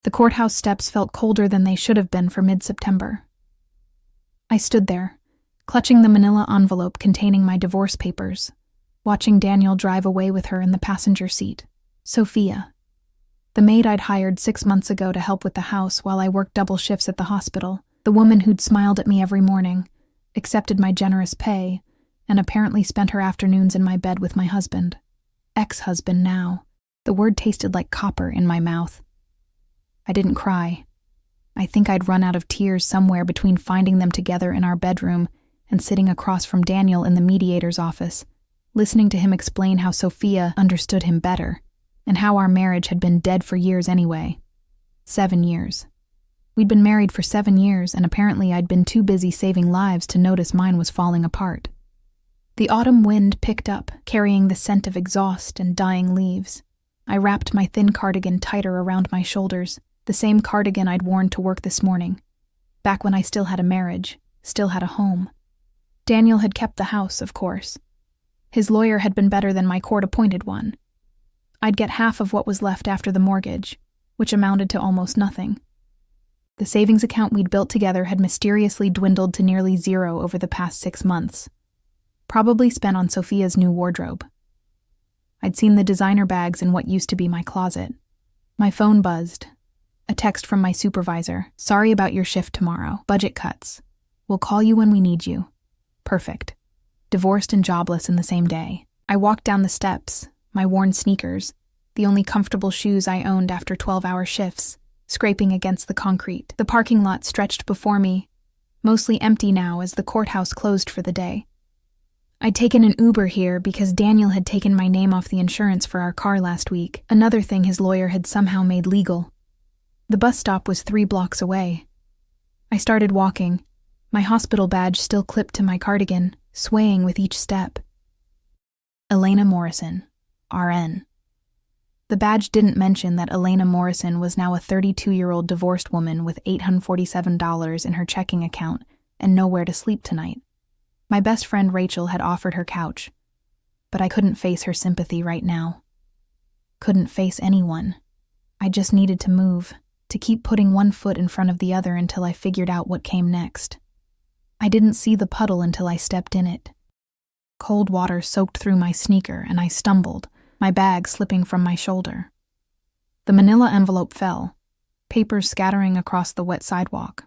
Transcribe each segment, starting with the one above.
The courthouse steps felt colder than they should have been for mid-September. I stood there, clutching the manila envelope containing my divorce papers, watching Daniel drive away with her in the passenger seat. Sophia, the maid I'd hired 6 months ago to help with the house while I worked double shifts at the hospital, the woman who'd smiled at me every morning, accepted my generous pay, and apparently spent her afternoons in my bed with my husband. Ex-husband now. The word tasted like copper in my mouth. I didn't cry. I think I'd run out of tears somewhere between finding them together in our bedroom and sitting across from Daniel in the mediator's office, listening to him explain how Sophia understood him better, and how our marriage had been dead for years anyway. 7 years. We'd been married for 7 years, and apparently I'd been too busy saving lives to notice mine was falling apart. The autumn wind picked up, carrying the scent of exhaust and dying leaves. I wrapped my thin cardigan tighter around my shoulders, the same cardigan I'd worn to work this morning, back when I still had a marriage, still had a home. Daniel had kept the house, of course. His lawyer had been better than my court-appointed one. I'd get half of what was left after the mortgage, which amounted to almost nothing. The savings account we'd built together had mysteriously dwindled to nearly zero over the past 6 months, probably spent on Sophia's new wardrobe. I'd seen the designer bags in what used to be my closet. My phone buzzed. A text from my supervisor. Sorry about your shift tomorrow. Budget cuts. We'll call you when we need you. Perfect. Divorced and jobless in the same day. I walked down the steps, my worn sneakers, the only comfortable shoes I owned after 12-hour shifts, scraping against the concrete. The parking lot stretched before me, mostly empty now as the courthouse closed for the day. I'd taken an Uber here because Daniel had taken my name off the insurance for our car last week, another thing his lawyer had somehow made legal. The bus stop was 3 blocks away. I started walking, my hospital badge still clipped to my cardigan, swaying with each step. Elena Morrison, RN. The badge didn't mention that Elena Morrison was now a 32-year-old divorced woman with $847 in her checking account and nowhere to sleep tonight. My best friend Rachel had offered her couch, but I couldn't face her sympathy right now. Couldn't face anyone. I just needed to move, to keep putting one foot in front of the other until I figured out what came next. I didn't see the puddle until I stepped in it. Cold water soaked through my sneaker and I stumbled, my bag slipping from my shoulder. The manila envelope fell, papers scattering across the wet sidewalk.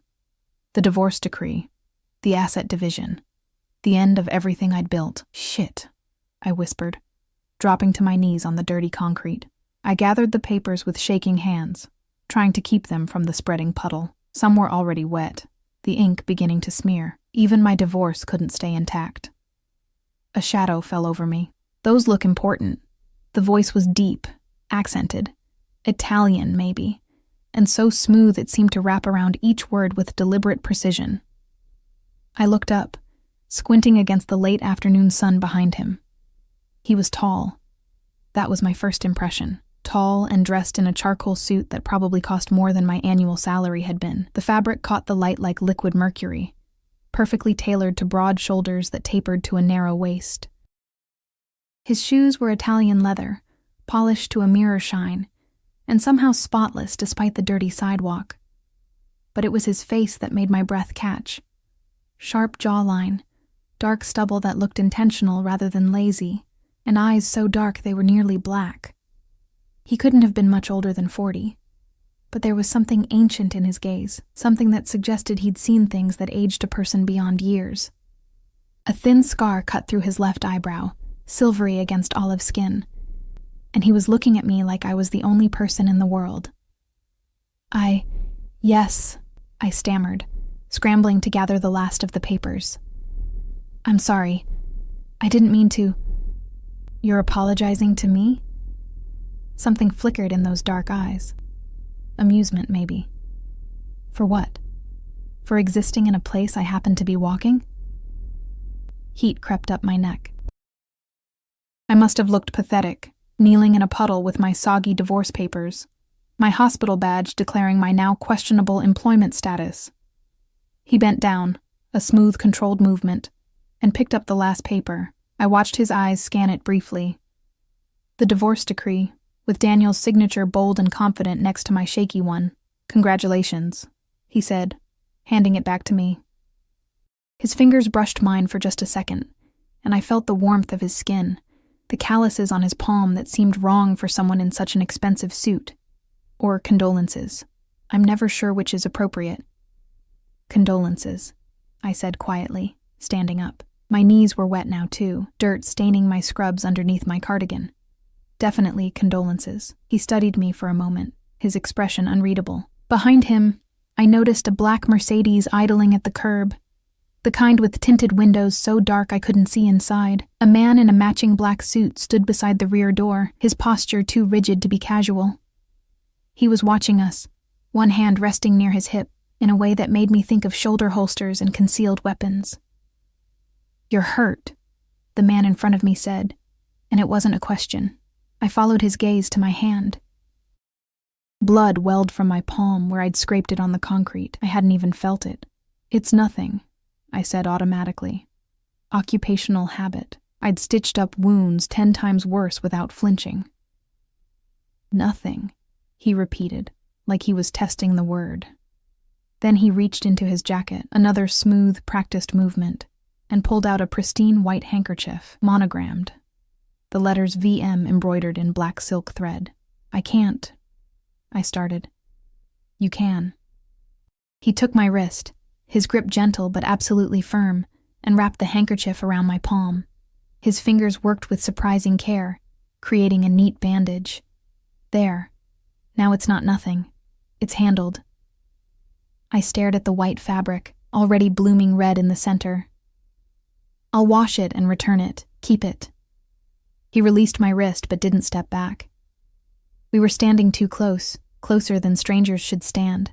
The divorce decree, the asset division, the end of everything I'd built. Shit, I whispered, dropping to my knees on the dirty concrete. I gathered the papers with shaking hands, trying to keep them from the spreading puddle. Some were already wet, the ink beginning to smear. Even my divorce couldn't stay intact. A shadow fell over me. Those look important. The voice was deep, accented, Italian maybe, and so smooth it seemed to wrap around each word with deliberate precision. I looked up, squinting against the late afternoon sun behind him. He was tall. That was my first impression. Tall and dressed in a charcoal suit that probably cost more than my annual salary had been. The fabric caught the light like liquid mercury, perfectly tailored to broad shoulders that tapered to a narrow waist. His shoes were Italian leather, polished to a mirror shine, and somehow spotless despite the dirty sidewalk. But it was his face that made my breath catch. Sharp jawline, dark stubble that looked intentional rather than lazy, and eyes so dark they were nearly black. He couldn't have been much older than 40, but there was something ancient in his gaze, something that suggested he'd seen things that aged a person beyond years. A thin scar cut through his left eyebrow, silvery against olive skin, and he was looking at me like I was the only person in the world. Yes, I stammered, scrambling to gather the last of the papers. I'm sorry. I didn't mean to. You're apologizing to me? Something flickered in those dark eyes. Amusement, maybe. For what? For existing in a place I happened to be walking? Heat crept up my neck. I must have looked pathetic, kneeling in a puddle with my soggy divorce papers, my hospital badge declaring my now questionable employment status. He bent down, a smooth, controlled movement, and picked up the last paper. I watched his eyes scan it briefly. The divorce decree, with Daniel's signature bold and confident next to my shaky one. "Congratulations," he said, handing it back to me. His fingers brushed mine for just a second, and I felt the warmth of his skin, the calluses on his palm that seemed wrong for someone in such an expensive suit. Or condolences. I'm never sure which is appropriate. "Condolences," I said quietly, standing up. My knees were wet now too, dirt staining my scrubs underneath my cardigan. "Definitely condolences." He studied me for a moment, his expression unreadable. Behind him, I noticed a black Mercedes idling at the curb, the kind with tinted windows so dark I couldn't see inside. A man in a matching black suit stood beside the rear door, his posture too rigid to be casual. He was watching us, one hand resting near his hip, in a way that made me think of shoulder holsters and concealed weapons. "You're hurt," the man in front of me said, and it wasn't a question. I followed his gaze to my hand. Blood welled from my palm where I'd scraped it on the concrete. I hadn't even felt it. "It's nothing," I said automatically. Occupational habit. I'd stitched up wounds 10 times worse without flinching. "Nothing," he repeated, like he was testing the word. Then he reached into his jacket, another smooth, practiced movement, and pulled out a pristine white handkerchief, monogrammed. The letters VM embroidered in black silk thread. "I can't," I started. "You can." He took my wrist, his grip gentle but absolutely firm, and wrapped the handkerchief around my palm. His fingers worked with surprising care, creating a neat bandage. "There. Now it's not nothing. It's handled." I stared at the white fabric, already blooming red in the center. "I'll wash it and return it. Keep it." He released my wrist but didn't step back. We were standing too close, closer than strangers should stand.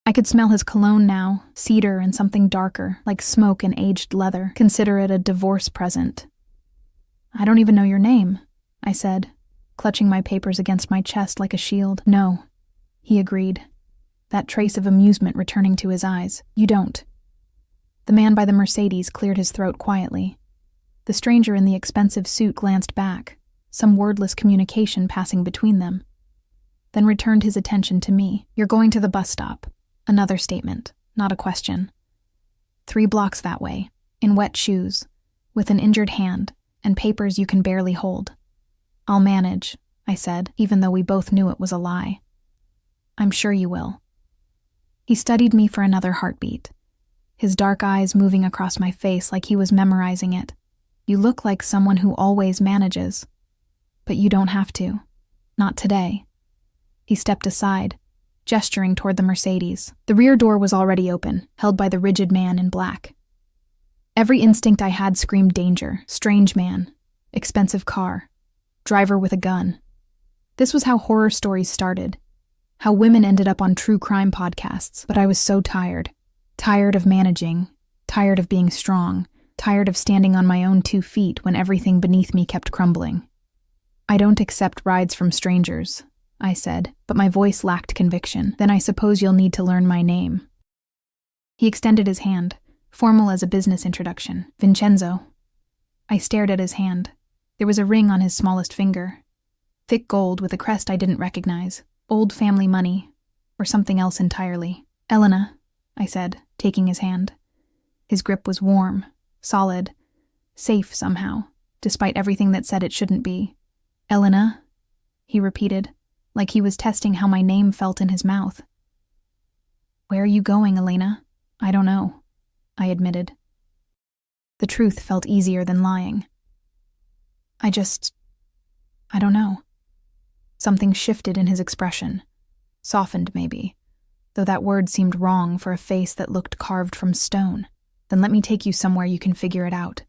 I could smell his cologne now, cedar and something darker, like smoke and aged leather. Consider it a divorce present. "I don't even know your name," I said, clutching my papers against my chest like a shield. "No," he agreed, that trace of amusement returning to his eyes. "You don't." The man by the Mercedes cleared his throat quietly. The stranger in the expensive suit glanced back, some wordless communication passing between them, then returned his attention to me. "You're going to the bus stop." Another statement, not a question. 3 blocks that way, in wet shoes, with an injured hand, and papers you can barely hold. "I'll manage," I said, even though we both knew it was a lie. "I'm sure you will." He studied me for another heartbeat, his dark eyes moving across my face like he was memorizing it. "You look like someone who always manages. But you don't have to. Not today." He stepped aside, gesturing toward the Mercedes. The rear door was already open, held by the rigid man in black. Every instinct I had screamed danger, strange man, expensive car, driver with a gun. This was how horror stories started, how women ended up on true crime podcasts. But I was so tired. Tired of managing, tired of being strong, tired of standing on my own 2 feet when everything beneath me kept crumbling. "I don't accept rides from strangers," I said, but my voice lacked conviction. "Then I suppose you'll need to learn my name." He extended his hand, formal as a business introduction. "Vincenzo." I stared at his hand. There was a ring on his smallest finger. Thick gold with a crest I didn't recognize. Old family money, or something else entirely. "Elena," I said, taking his hand. His grip was warm, solid, safe somehow, despite everything that said it shouldn't be. "Elena," he repeated, like he was testing how my name felt in his mouth. "Where are you going, Elena?" "I don't know," I admitted. The truth felt easier than lying. I don't know." Something shifted in his expression. Softened, maybe, though that word seemed wrong for a face that looked carved from stone. "Then let me take you somewhere you can figure it out."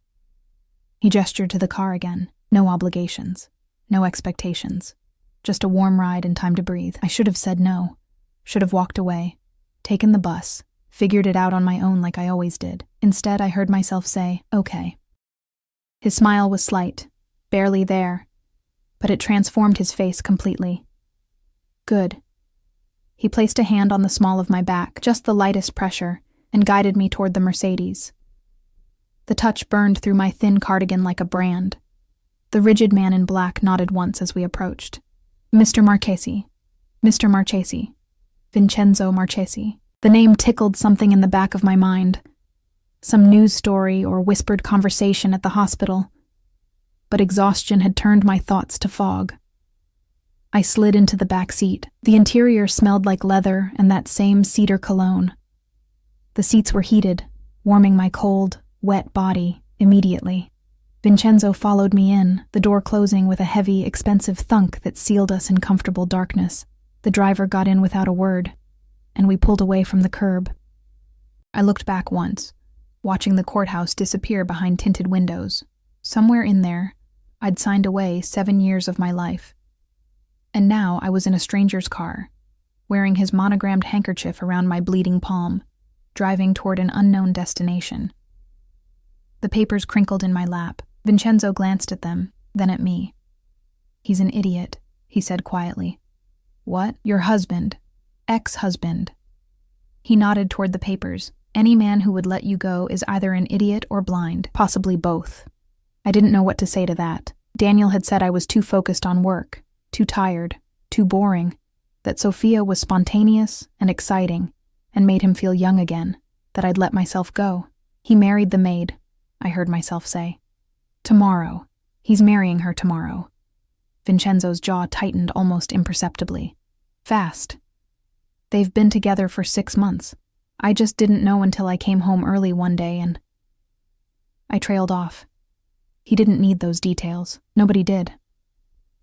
He gestured to the car again. No obligations. No expectations. Just a warm ride and time to breathe. I should have said no. Should have walked away. Taken the bus. Figured it out on my own like I always did. Instead, I heard myself say, "Okay." His smile was slight, barely there, but it transformed his face completely. "Good." He placed a hand on the small of my back, just the lightest pressure, and guided me toward the Mercedes. The touch burned through my thin cardigan like a brand. The rigid man in black nodded once as we approached. "Mr. Marchesi. Mr. Marchesi." Vincenzo Marchesi. The name tickled something in the back of my mind. Some news story or whispered conversation at the hospital. But exhaustion had turned my thoughts to fog. I slid into the back seat. The interior smelled like leather and that same cedar cologne. The seats were heated, warming my cold, wet body immediately. Vincenzo followed me in, the door closing with a heavy, expensive thunk that sealed us in comfortable darkness. The driver got in without a word, and we pulled away from the curb. I looked back once, watching the courthouse disappear behind tinted windows. Somewhere in there, I'd signed away 7 years of my life. And now I was in a stranger's car, wearing his monogrammed handkerchief around my bleeding palm, driving toward an unknown destination. The papers crinkled in my lap. Vincenzo glanced at them, then at me. "He's an idiot," he said quietly. "What?" "Your husband. Ex-husband." He nodded toward the papers. "Any man who would let you go is either an idiot or blind, possibly both." I didn't know what to say to that. Daniel had said I was too focused on work, too tired, too boring, that Sophia was spontaneous and exciting and made him feel young again, that I'd let myself go. "He married the maid," I heard myself say. "Tomorrow. He's marrying her tomorrow." Vincenzo's jaw tightened almost imperceptibly. "Fast. They've been together for 6 months. I just didn't know until I came home early one day and..." I trailed off. He didn't need those details. Nobody did.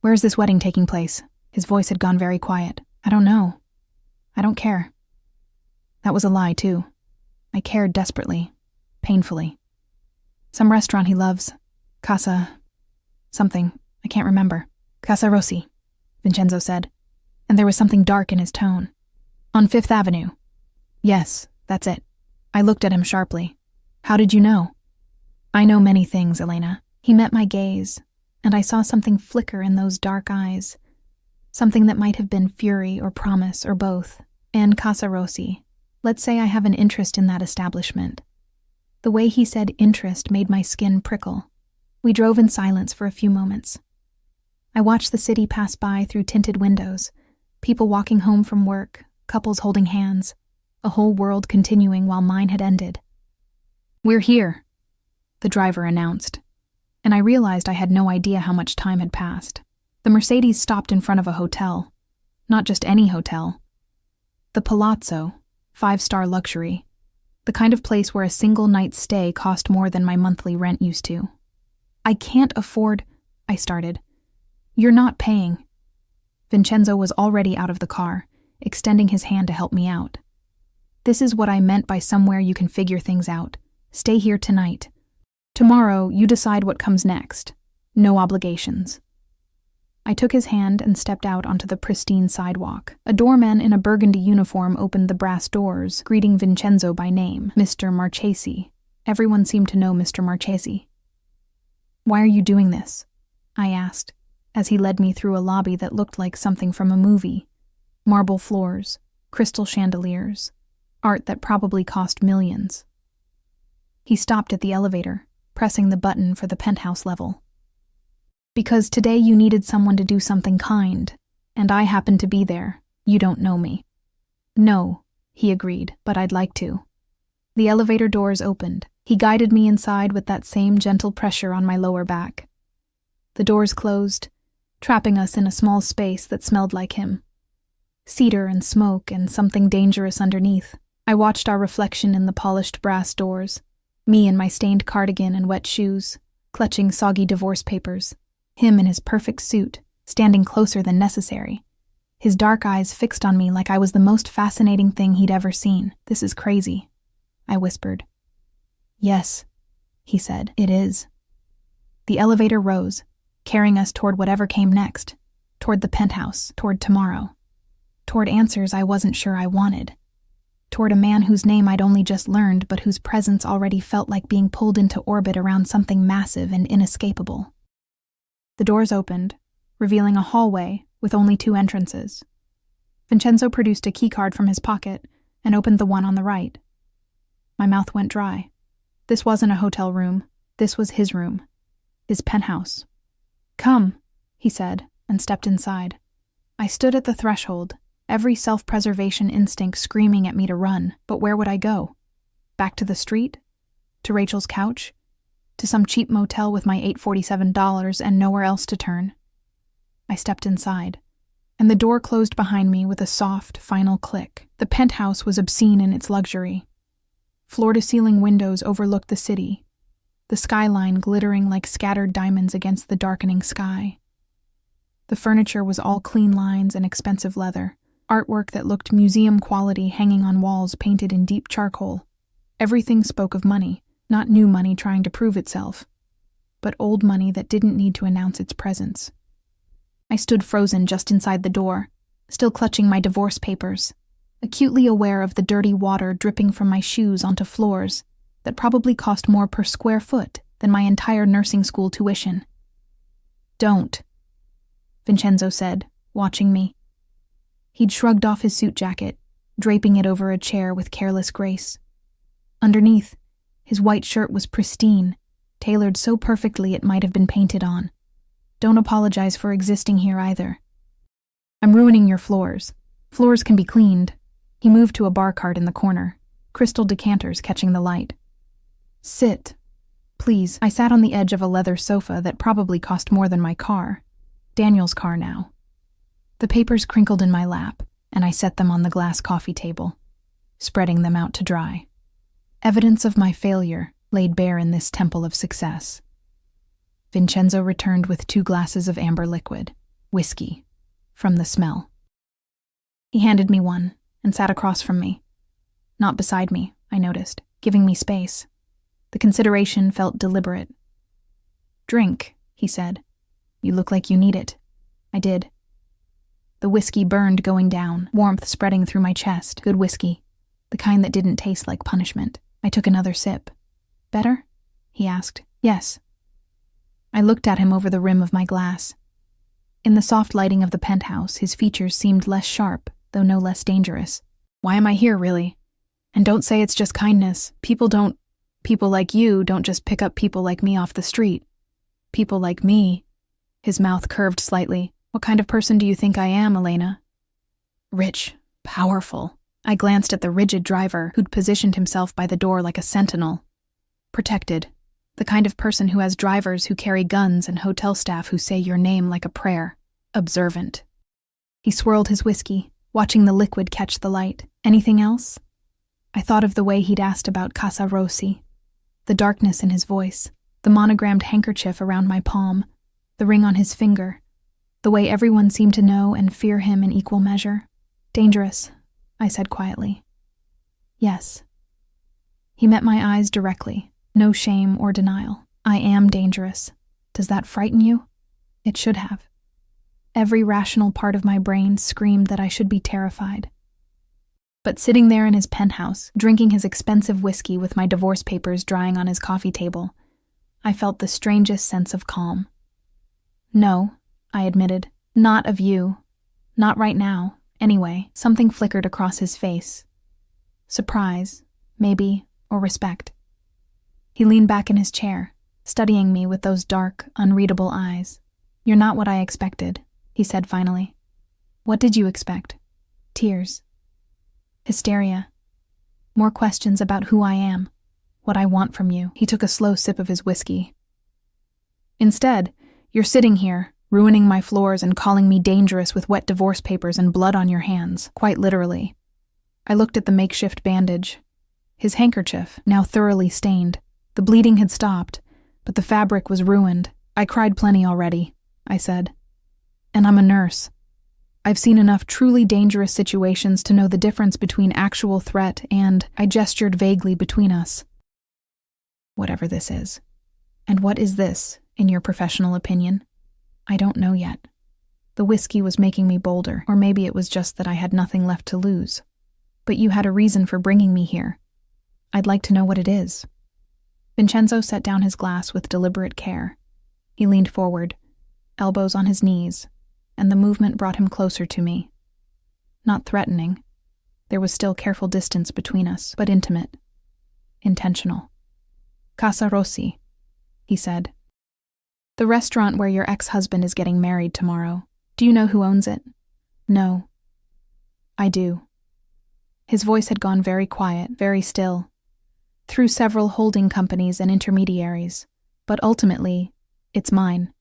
"Where's this wedding taking place?" His voice had gone very quiet. "I don't know. I don't care." That was a lie, too. I cared desperately, painfully. "Some restaurant he loves. Casa... something. I can't remember. Casa Rossi," Vincenzo said, and there was something dark in his tone. "On 5th Avenue. "Yes, that's it." I looked at him sharply. "How did you know?" "I know many things, Elena." He met my gaze, and I saw something flicker in those dark eyes. Something that might have been fury or promise or both. "And Casa Rossi. Let's say I have an interest in that establishment." The way he said interest made my skin prickle. We drove in silence for a few moments. I watched the city pass by through tinted windows, people walking home from work, couples holding hands, a whole world continuing while mine had ended. "We're here," the driver announced, and I realized I had no idea how much time had passed. The Mercedes stopped in front of a hotel. Not just any hotel. The Palazzo, 5-star luxury. The kind of place where a single night's stay cost more than my monthly rent used to. "I can't afford..." I started. "You're not paying." Vincenzo was already out of the car, extending his hand to help me out. "This is what I meant by somewhere you can figure things out. Stay here tonight. Tomorrow, you decide what comes next. No obligations." I took his hand and stepped out onto the pristine sidewalk. A doorman in a burgundy uniform opened the brass doors, greeting Vincenzo by name, Mr. Marchesi. Everyone seemed to know Mr. Marchesi. "Why are you doing this?" I asked, as he led me through a lobby that looked like something from a movie. Marble floors, crystal chandeliers, art that probably cost millions. He stopped at the elevator, pressing the button for the penthouse level. "Because today you needed someone to do something kind, and I happened to be there. You don't know me." "No," he agreed, "but I'd like to." The elevator doors opened. He guided me inside with that same gentle pressure on my lower back. The doors closed, trapping us in a small space that smelled like him. Cedar and smoke and something dangerous underneath. I watched our reflection in the polished brass doors, me in my stained cardigan and wet shoes, clutching soggy divorce papers. Him in his perfect suit, standing closer than necessary. His dark eyes fixed on me like I was the most fascinating thing he'd ever seen. "This is crazy," I whispered. "Yes," he said, "it is." The elevator rose, carrying us toward whatever came next, toward the penthouse, toward tomorrow, toward answers I wasn't sure I wanted, toward a man whose name I'd only just learned but whose presence already felt like being pulled into orbit around something massive and inescapable. The doors opened, revealing a hallway with only 2 entrances. Vincenzo produced a keycard from his pocket and opened the one on the right. My mouth went dry. This wasn't a hotel room. This was his room. His penthouse. "Come," he said, and stepped inside. I stood at the threshold, every self-preservation instinct screaming at me to run. But where would I go? Back to the street? To Rachel's couch? To some cheap motel with my $847 and nowhere else to turn? I stepped inside, and the door closed behind me with a soft, final click. The penthouse was obscene in its luxury. Floor-to-ceiling windows overlooked the city, the skyline glittering like scattered diamonds against the darkening sky. The furniture was all clean lines and expensive leather, artwork that looked museum quality hanging on walls painted in deep charcoal. Everything spoke of money, not new money trying to prove itself, but old money that didn't need to announce its presence. I stood frozen just inside the door, still clutching my divorce papers, acutely aware of the dirty water dripping from my shoes onto floors that probably cost more per square foot than my entire nursing school tuition. "Don't," Vincenzo said, watching me. He'd shrugged off his suit jacket, draping it over a chair with careless grace. Underneath, his white shirt was pristine, tailored so perfectly it might have been painted on. "Don't apologize for existing here either. I'm ruining your floors. Floors can be cleaned." He moved to a bar cart in the corner, crystal decanters catching the light. "Sit, please." I sat on the edge of a leather sofa that probably cost more than my car. Daniel's car now. The papers crinkled in my lap, and I set them on the glass coffee table, spreading them out to dry. Evidence of my failure laid bare in this temple of success. Vincenzo returned with 2 glasses of amber liquid, whiskey, from the smell. He handed me one and sat across from me. Not beside me, I noticed, giving me space. The consideration felt deliberate. "Drink," he said. "You look like you need it." I did. The whiskey burned going down, warmth spreading through my chest. Good whiskey, the kind that didn't taste like punishment. I took another sip. "Better?" he asked. "Yes." I looked at him over the rim of my glass. In the soft lighting of the penthouse, his features seemed less sharp, though no less dangerous. "Why am I here, really? And don't say it's just kindness. People like you don't just pick up people like me off the street. People like me." His mouth curved slightly. "What kind of person do you think I am, Elena?" "Rich, powerful." I glanced at the rigid driver who'd positioned himself by the door like a sentinel. "Protected. The kind of person who has drivers who carry guns and hotel staff who say your name like a prayer. Observant." He swirled his whiskey, watching the liquid catch the light. "Anything else?" I thought of the way he'd asked about Casa Rossi, the darkness in his voice, the monogrammed handkerchief around my palm, the ring on his finger, the way everyone seemed to know and fear him in equal measure. "Dangerous," I said quietly. "Yes." He met my eyes directly, no shame or denial. "I am dangerous. Does that frighten you?" It should have. Every rational part of my brain screamed that I should be terrified. But sitting there in his penthouse, drinking his expensive whiskey with my divorce papers drying on his coffee table, I felt the strangest sense of calm. "No," I admitted. "Not of you. Not right now. Anyway." Something flickered across his face. Surprise, maybe, or respect. He leaned back in his chair, studying me with those dark, unreadable eyes. "You're not what I expected," he said finally. "What did you expect?" "Tears. Hysteria. More questions about who I am, what I want from you." He took a slow sip of his whiskey. "Instead, you're sitting here, ruining my floors and calling me dangerous with wet divorce papers and blood on your hands, quite literally." I looked at the makeshift bandage. His handkerchief, now thoroughly stained. The bleeding had stopped, but the fabric was ruined. "I cried plenty already," I said. "And I'm a nurse. I've seen enough truly dangerous situations to know the difference between actual threat and," I gestured vaguely between us. "Whatever this is. And what is this, in your professional opinion?" "I don't know yet. The whiskey was making me bolder, or maybe it was just that I had nothing left to lose. But you had a reason for bringing me here. I'd like to know what it is." Vincenzo set down his glass with deliberate care. He leaned forward, elbows on his knees, and the movement brought him closer to me. Not threatening. There was still careful distance between us, but intimate. Intentional. "Casa Rossi," he said. "The restaurant where your ex-husband is getting married tomorrow. Do you know who owns it?" "No." I do. His voice had gone very quiet, very still, through several holding companies and intermediaries, but ultimately, it's mine.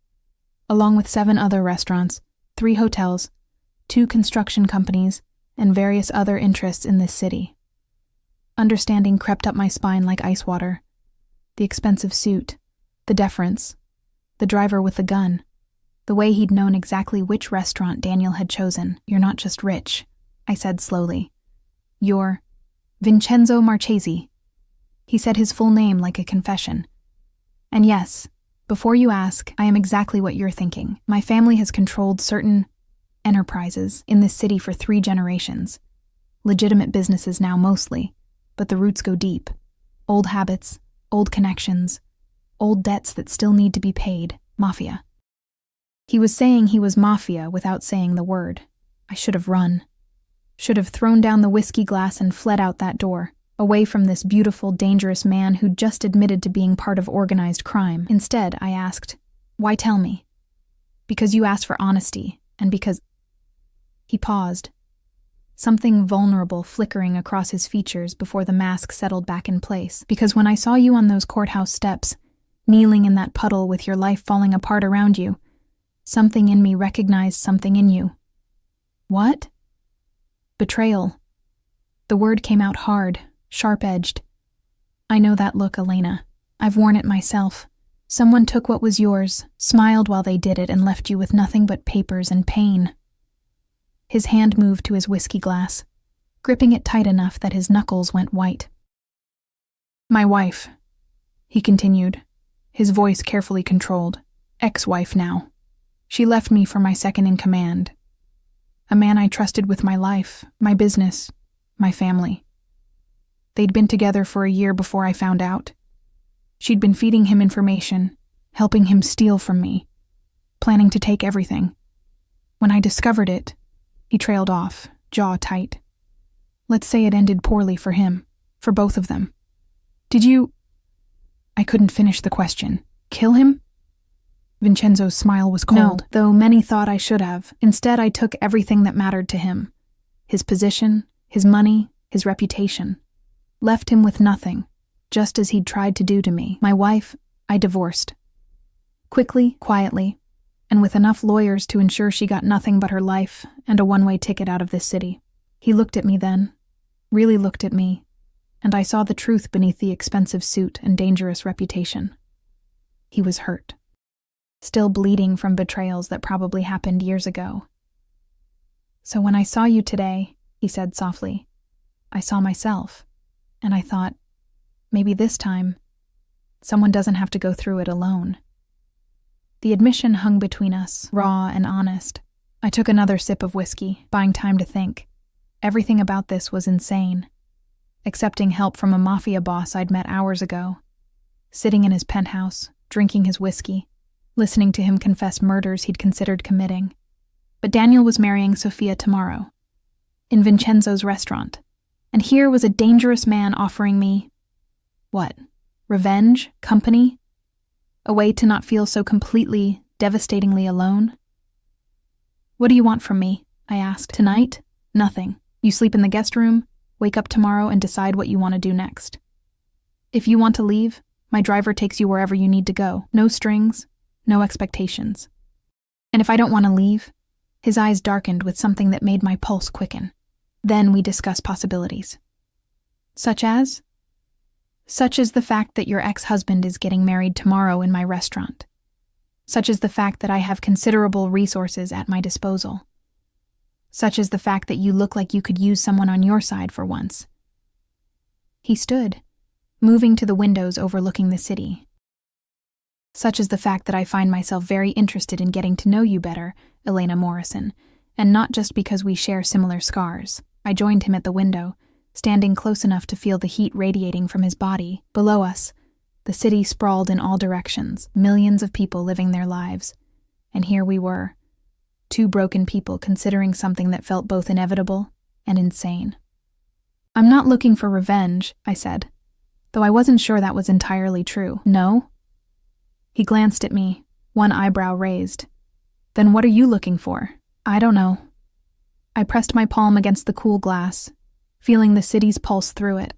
Along with 7 other restaurants, 3 hotels, 2 construction companies, and various other interests in this city. Understanding crept up my spine like ice water. The expensive suit, the deference, the driver with the gun, the way he'd known exactly which restaurant Daniel had chosen. You're not just rich, I said slowly. You're Vincenzo Marchesi. He said his full name like a confession. And yes, before you ask, I am exactly what you're thinking. My family has controlled certain enterprises in this city for 3 generations. Legitimate businesses now mostly, but the roots go deep. Old habits, old connections, old debts that still need to be paid. Mafia. He was saying he was mafia without saying the word. I should have run. Should have thrown down the whiskey glass and fled out that door, away from this beautiful, dangerous man who'd just admitted to being part of organized crime. Instead, I asked, "Why tell me?" "Because you asked for honesty, and because—" He paused, something vulnerable flickering across his features before the mask settled back in place. "Because when I saw you on those courthouse steps, kneeling in that puddle with your life falling apart around you, something in me recognized something in you." "What?" "Betrayal." The word came out hard, sharp-edged. "I know that look, Elena. I've worn it myself. Someone took what was yours, smiled while they did it, and left you with nothing but papers and pain." His hand moved to his whiskey glass, gripping it tight enough that his knuckles went white. "My wife," he continued, his voice carefully controlled. "Ex-wife now. She left me for my second-in-command. A man I trusted with my life, my business, my family. They'd been together for a year before I found out. She'd been feeding him information, helping him steal from me, planning to take everything. When I discovered it," he trailed off, jaw tight. "Let's say it ended poorly for him, for both of them. Did you—" I couldn't finish the question. "Kill him?" Vincenzo's smile was cold. "No, though many thought I should have. Instead, I took everything that mattered to him. His position, his money, his reputation. Left him with nothing, just as he'd tried to do to me. My wife, I divorced. Quickly, quietly, and with enough lawyers to ensure she got nothing but her life and a one-way ticket out of this city." He looked at me then, really looked at me, and I saw the truth beneath the expensive suit and dangerous reputation. He was hurt. Still bleeding from betrayals that probably happened years ago. "So when I saw you today," he said softly, "I saw myself, and I thought, maybe this time, someone doesn't have to go through it alone." The admission hung between us, raw and honest. I took another sip of whiskey, buying time to think. Everything about this was insane. Accepting help from a mafia boss I'd met hours ago. Sitting in his penthouse, drinking his whiskey, listening to him confess murders he'd considered committing. But Daniel was marrying Sofia tomorrow, in Vincenzo's restaurant, and here was a dangerous man offering me, what, revenge, company? A way to not feel so completely, devastatingly alone? "What do you want from me?" I asked. "Tonight? Nothing. You sleep in the guest room, wake up tomorrow and decide what you want to do next. If you want to leave, my driver takes you wherever you need to go. No strings, no expectations. And if I don't want to leave," his eyes darkened with something that made my pulse quicken. "Then we discuss possibilities." "Such as?" "Such as the fact that your ex-husband is getting married tomorrow in my restaurant. Such as the fact that I have considerable resources at my disposal. Such as the fact that you look like you could use someone on your side for once." He stood, moving to the windows overlooking the city. "Such as the fact that I find myself very interested in getting to know you better, Elena Morrison, and not just because we share similar scars." I joined him at the window, standing close enough to feel the heat radiating from his body. Below us, the city sprawled in all directions, millions of people living their lives. And here we were, 2 broken people considering something that felt both inevitable and insane. "I'm not looking for revenge," I said, though I wasn't sure that was entirely true. "No?" He glanced at me, one eyebrow raised. "Then what are you looking for?" "I don't know." I pressed my palm against the cool glass, feeling the city's pulse through it.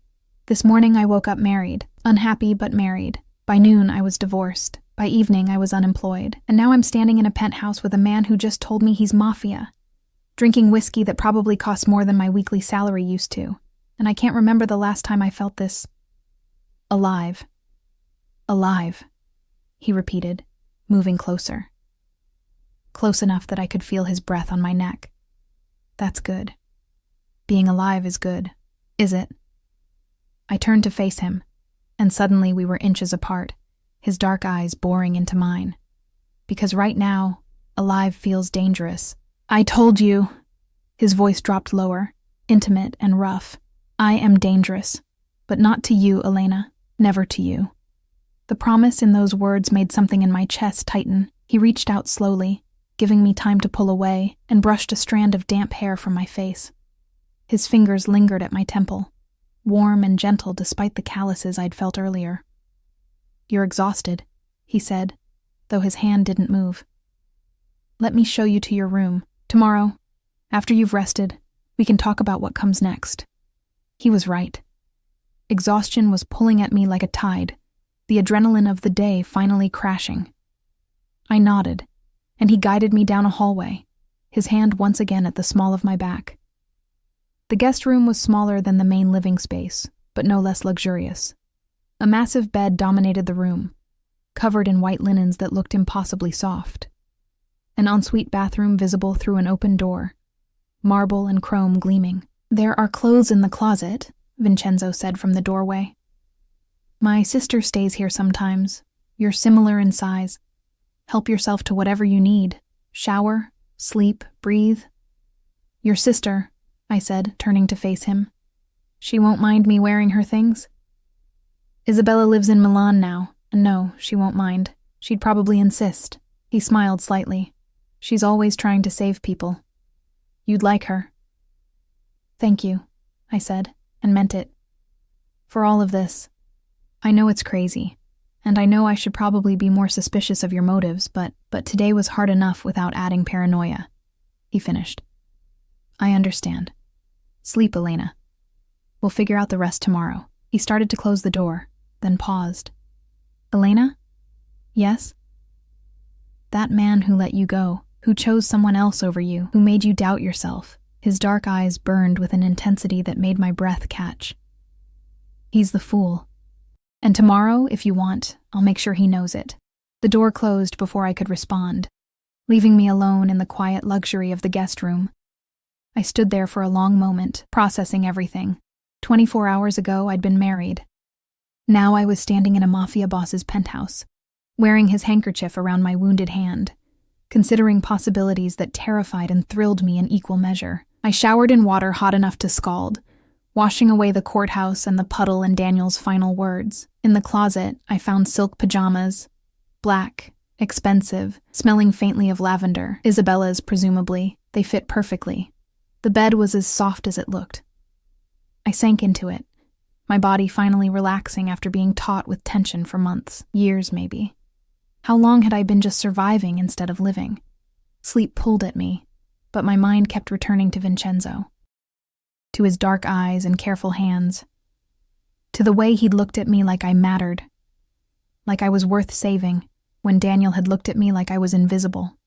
This morning I woke up married, unhappy but married. By noon I was divorced. By evening I was unemployed. And now I'm standing in a penthouse with a man who just told me he's mafia, drinking whiskey that probably costs more than my weekly salary used to. And I can't remember the last time I felt this. Alive. Alive, he repeated, moving closer. Close enough that I could feel his breath on my neck. That's good. Being alive is good, is it? I turned to face him, and suddenly we were inches apart, his dark eyes boring into mine. Because right now, alive feels dangerous. I told you. His voice dropped lower, intimate and rough. I am dangerous, but not to you, Elena, never to you. The promise in those words made something in my chest tighten. He reached out slowly, giving me time to pull away, and brushed a strand of damp hair from my face. His fingers lingered at my temple, warm and gentle despite the calluses I'd felt earlier. You're exhausted, he said, though his hand didn't move. Let me show you to your room. Tomorrow, after you've rested, we can talk about what comes next. He was right. Exhaustion was pulling at me like a tide, the adrenaline of the day finally crashing. I nodded, and he guided me down a hallway, his hand once again at the small of my back. The guest room was smaller than the main living space, but no less luxurious. A massive bed dominated the room, covered in white linens that looked impossibly soft. An ensuite bathroom visible through an open door, marble and chrome gleaming. There are clothes in the closet, Vincenzo said from the doorway. My sister stays here sometimes. You're similar in size. Help yourself to whatever you need. Shower, sleep, breathe. Your sister, I said, turning to face him. She won't mind me wearing her things? Isabella lives in Milan now, and no, she won't mind. She'd probably insist. He smiled slightly. She's always trying to save people. You'd like her. Thank you, I said, and meant it. For all of this. I know it's crazy, and I know I should probably be more suspicious of your motives, but today was hard enough without adding paranoia. He finished. I understand. Sleep, Elena. We'll figure out the rest tomorrow. He started to close the door, then paused. Elena? Yes? That man who let you go, who chose someone else over you, who made you doubt yourself. His dark eyes burned with an intensity that made my breath catch. He's the fool. And tomorrow, if you want, I'll make sure he knows it. The door closed before I could respond, leaving me alone in the quiet luxury of the guest room. I stood there for a long moment, processing everything. 24 hours ago, I'd been married. Now I was standing in a mafia boss's penthouse, wearing his handkerchief around my wounded hand, considering possibilities that terrified and thrilled me in equal measure. I showered in water hot enough to scald, washing away the courthouse and the puddle in Daniel's final words. In the closet, I found silk pajamas, black, expensive, smelling faintly of lavender. Isabella's, presumably. They fit perfectly. The bed was as soft as it looked. I sank into it, my body finally relaxing after being taut with tension for months, years maybe. How long had I been just surviving instead of living? Sleep pulled at me, but my mind kept returning to Vincenzo, to his dark eyes and careful hands, to the way he'd looked at me like I mattered, like I was worth saving, when Daniel had looked at me like I was invisible,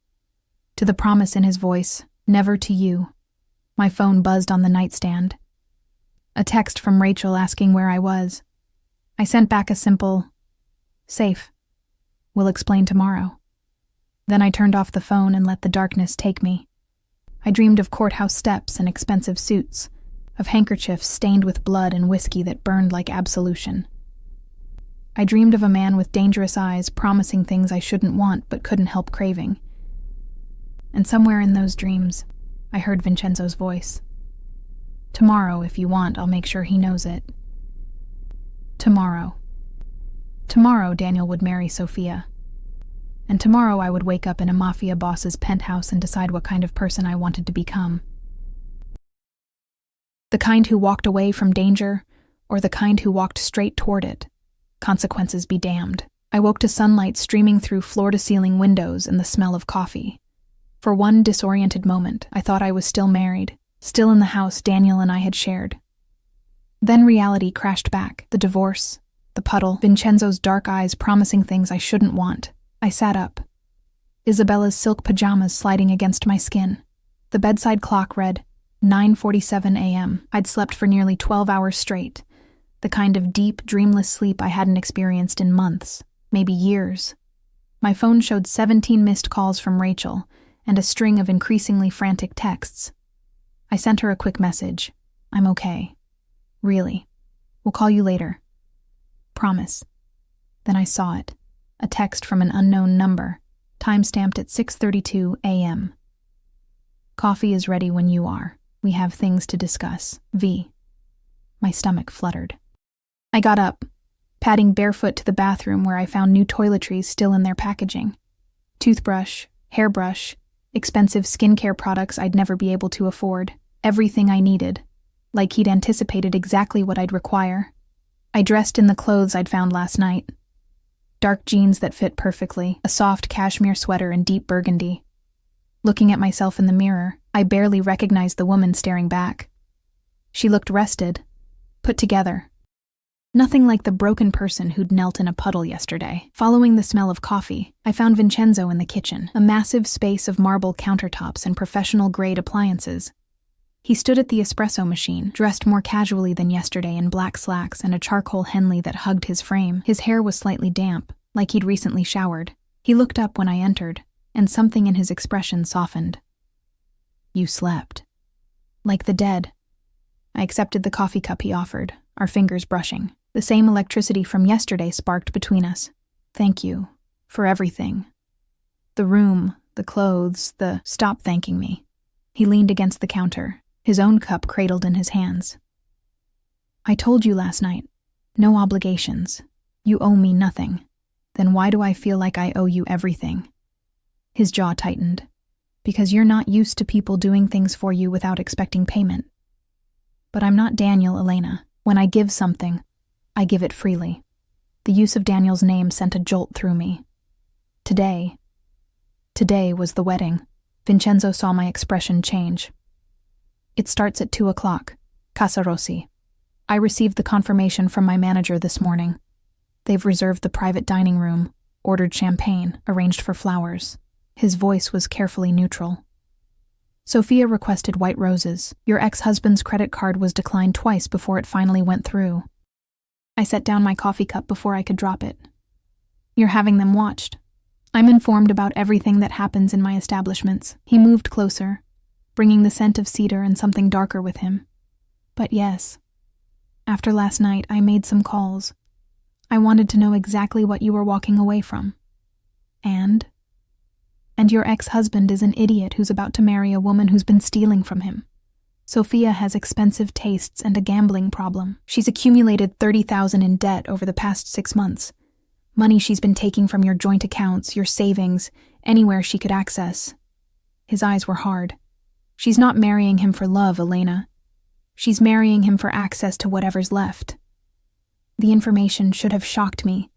to the promise in his voice, never to you. My phone buzzed on the nightstand. A text from Rachel asking where I was. I sent back a simple, safe. We'll explain tomorrow. Then I turned off the phone and let the darkness take me. I dreamed of courthouse steps and expensive suits, of handkerchiefs stained with blood and whiskey that burned like absolution. I dreamed of a man with dangerous eyes promising things I shouldn't want but couldn't help craving. And somewhere in those dreams, I heard Vincenzo's voice. Tomorrow, if you want, I'll make sure he knows it. Tomorrow. Tomorrow, Daniel would marry Sophia. And tomorrow I would wake up in a mafia boss's penthouse and decide what kind of person I wanted to become. The kind who walked away from danger, or the kind who walked straight toward it. Consequences be damned. I woke to sunlight streaming through floor-to-ceiling windows and the smell of coffee. For one disoriented moment, I thought I was still married, still in the house Daniel and I had shared. Then reality crashed back. The divorce, the puddle, Vincenzo's dark eyes promising things I shouldn't want. I sat up. Isabella's silk pajamas sliding against my skin. The bedside clock read 9:47 a.m. I'd slept for nearly 12 hours straight, the kind of deep, dreamless sleep I hadn't experienced in months, maybe years. My phone showed 17 missed calls from Rachel and a string of increasingly frantic texts. I sent her a quick message. I'm okay. Really. We'll call you later. Promise. Then I saw it. A text from an unknown number, time-stamped at 6:32 a.m. Coffee is ready when you are. We have things to discuss. V. My stomach fluttered. I got up, padding barefoot to the bathroom where I found new toiletries still in their packaging. Toothbrush, hairbrush, expensive skincare products I'd never be able to afford. Everything I needed. Like he'd anticipated exactly what I'd require. I dressed in the clothes I'd found last night. Dark jeans that fit perfectly, a soft cashmere sweater in deep burgundy. Looking at myself in the mirror, I barely recognized the woman staring back. She looked rested, put together. Nothing like the broken person who'd knelt in a puddle yesterday. Following the smell of coffee, I found Vincenzo in the kitchen, a massive space of marble countertops and professional-grade appliances. He stood at the espresso machine, dressed more casually than yesterday in black slacks and a charcoal Henley that hugged his frame. His hair was slightly damp, like he'd recently showered. He looked up when I entered, and something in his expression softened. You slept. Like the dead. I accepted the coffee cup he offered, our fingers brushing. The same electricity from yesterday sparked between us. Thank you. For everything. The room, the clothes, the... Stop thanking me. He leaned against the counter, his own cup cradled in his hands. I told you last night. No obligations. You owe me nothing. Then why do I feel like I owe you everything? His jaw tightened. Because you're not used to people doing things for you without expecting payment. But I'm not Daniel, Elena. When I give something, I give it freely. The use of Daniel's name sent a jolt through me. Today was the wedding. Vincenzo saw my expression change. It starts at 2:00, Casa Rossi. I received the confirmation from my manager this morning. They've reserved the private dining room, ordered champagne, arranged for flowers. His voice was carefully neutral. Sophia requested white roses. Your ex-husband's credit card was declined twice before it finally went through. I set down my coffee cup before I could drop it. You're having them watched. I'm informed about everything that happens in my establishments. He moved closer, bringing the scent of cedar and something darker with him. But yes, after last night, I made some calls. I wanted to know exactly what you were walking away from. And your ex-husband is an idiot who's about to marry a woman who's been stealing from him. Sophia has expensive tastes and a gambling problem. She's accumulated $30,000 in debt over the past 6 months. Money she's been taking from your joint accounts, your savings, anywhere she could access. His eyes were hard. She's not marrying him for love, Elena. She's marrying him for access to whatever's left. The information should have shocked me.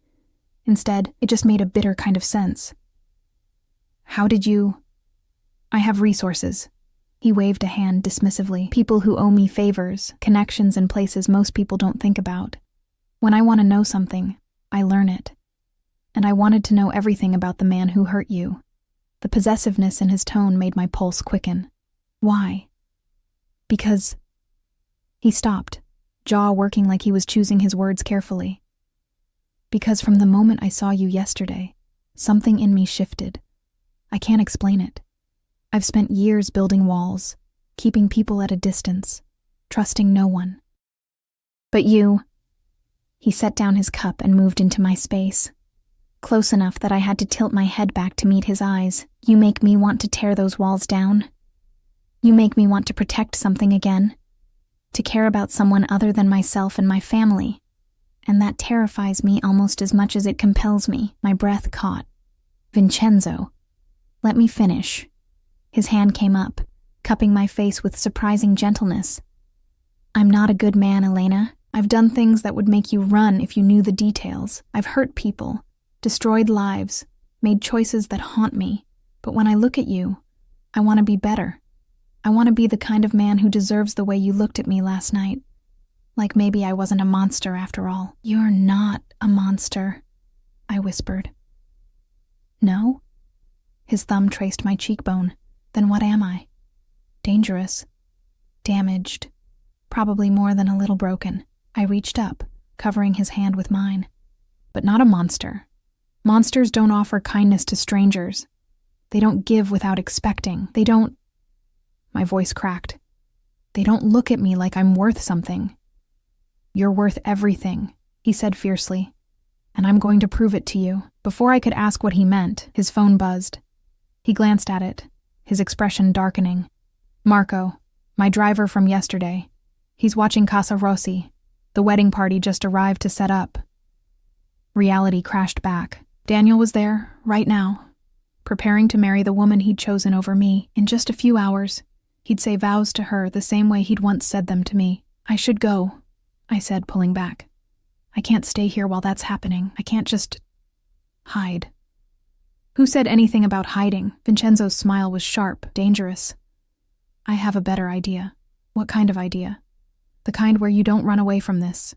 Instead, it just made a bitter kind of sense. How did you... I have resources. He waved a hand dismissively. People who owe me favors, connections in places most people don't think about. When I want to know something, I learn it. And I wanted to know everything about the man who hurt you. The possessiveness in his tone made my pulse quicken. Why? Because... He stopped, jaw working like he was choosing his words carefully. Because from the moment I saw you yesterday, something in me shifted. I can't explain it. I've spent years building walls, keeping people at a distance, trusting no one. But you... He set down his cup and moved into my space. Close enough that I had to tilt my head back to meet his eyes. You make me want to tear those walls down. You make me want to protect something again. To care about someone other than myself and my family. And that terrifies me almost as much as it compels me. My breath caught. Vincenzo. Let me finish. His hand came up, cupping my face with surprising gentleness. I'm not a good man, Elena. I've done things that would make you run if you knew the details. I've hurt people, destroyed lives, made choices that haunt me. But when I look at you, I want to be better. I want to be the kind of man who deserves the way you looked at me last night. Like maybe I wasn't a monster after all." "You're not a monster," I whispered. "No?" His thumb traced my cheekbone. "Then what am I?" "Dangerous. Damaged. Probably more than a little broken." I reached up, covering his hand with mine. "But not a monster. Monsters don't offer kindness to strangers. They don't give without expecting. They don't—" My voice cracked. "They don't look at me like I'm worth something." "You're worth everything," he said fiercely. "And I'm going to prove it to you." Before I could ask what he meant, his phone buzzed. He glanced at it, his expression darkening. "Marco, my driver from yesterday. He's watching Casa Rossi. The wedding party just arrived to set up." Reality crashed back. Daniel was there, right now, preparing to marry the woman he'd chosen over me. In just a few hours, he'd say vows to her the same way he'd once said them to me. "I should go," I said, pulling back. "I can't stay here while that's happening. I can't just hide." "Who said anything about hiding?" Vincenzo's smile was sharp, dangerous. "I have a better idea." "What kind of idea?" "The kind where you don't run away from this.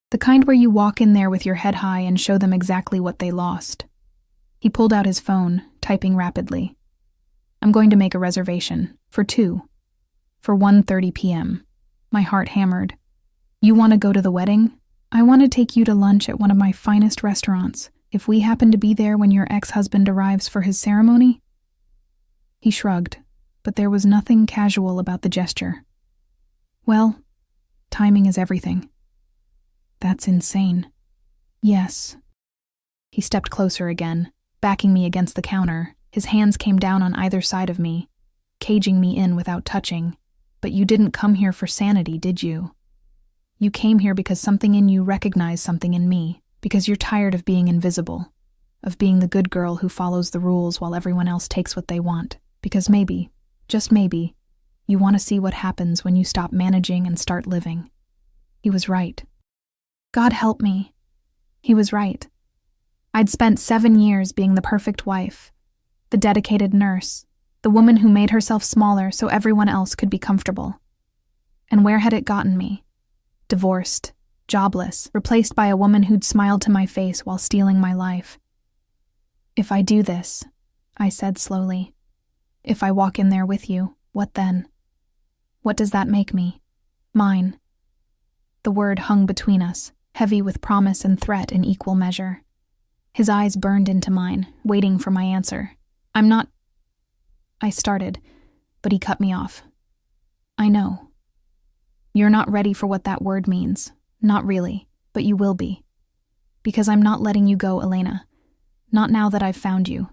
The kind where you walk in there with your head high and show them exactly what they lost." He pulled out his phone, typing rapidly. "I'm going to make a reservation. For 2. For 1:30 p.m. My heart hammered. "You want to go to the wedding? I want to take you to lunch at one of my finest restaurants. If we happen to be there when your ex-husband arrives for his ceremony?" He shrugged, but there was nothing casual about the gesture. "Well, timing is everything." "That's insane." "Yes." He stepped closer again, backing me against the counter. His hands came down on either side of me, caging me in without touching. "But you didn't come here for sanity, did you? You came here because something in you recognized something in me, because you're tired of being invisible, of being the good girl who follows the rules while everyone else takes what they want, because maybe, just maybe, you want to see what happens when you stop managing and start living." He was right. God help me. He was right. I'd spent 7 years being the perfect wife, the dedicated nurse, the woman who made herself smaller so everyone else could be comfortable. And where had it gotten me? Divorced, jobless, replaced by a woman who'd smiled to my face while stealing my life. "If I do this," I said slowly, "if I walk in there with you, what then? What does that make me? Mine." The word hung between us, heavy with promise and threat in equal measure. His eyes burned into mine, waiting for my answer. "I'm not—" I started, but he cut me off. "I know. You're not ready for what that word means. Not really, but you will be. Because I'm not letting you go, Elena. Not now that I've found you.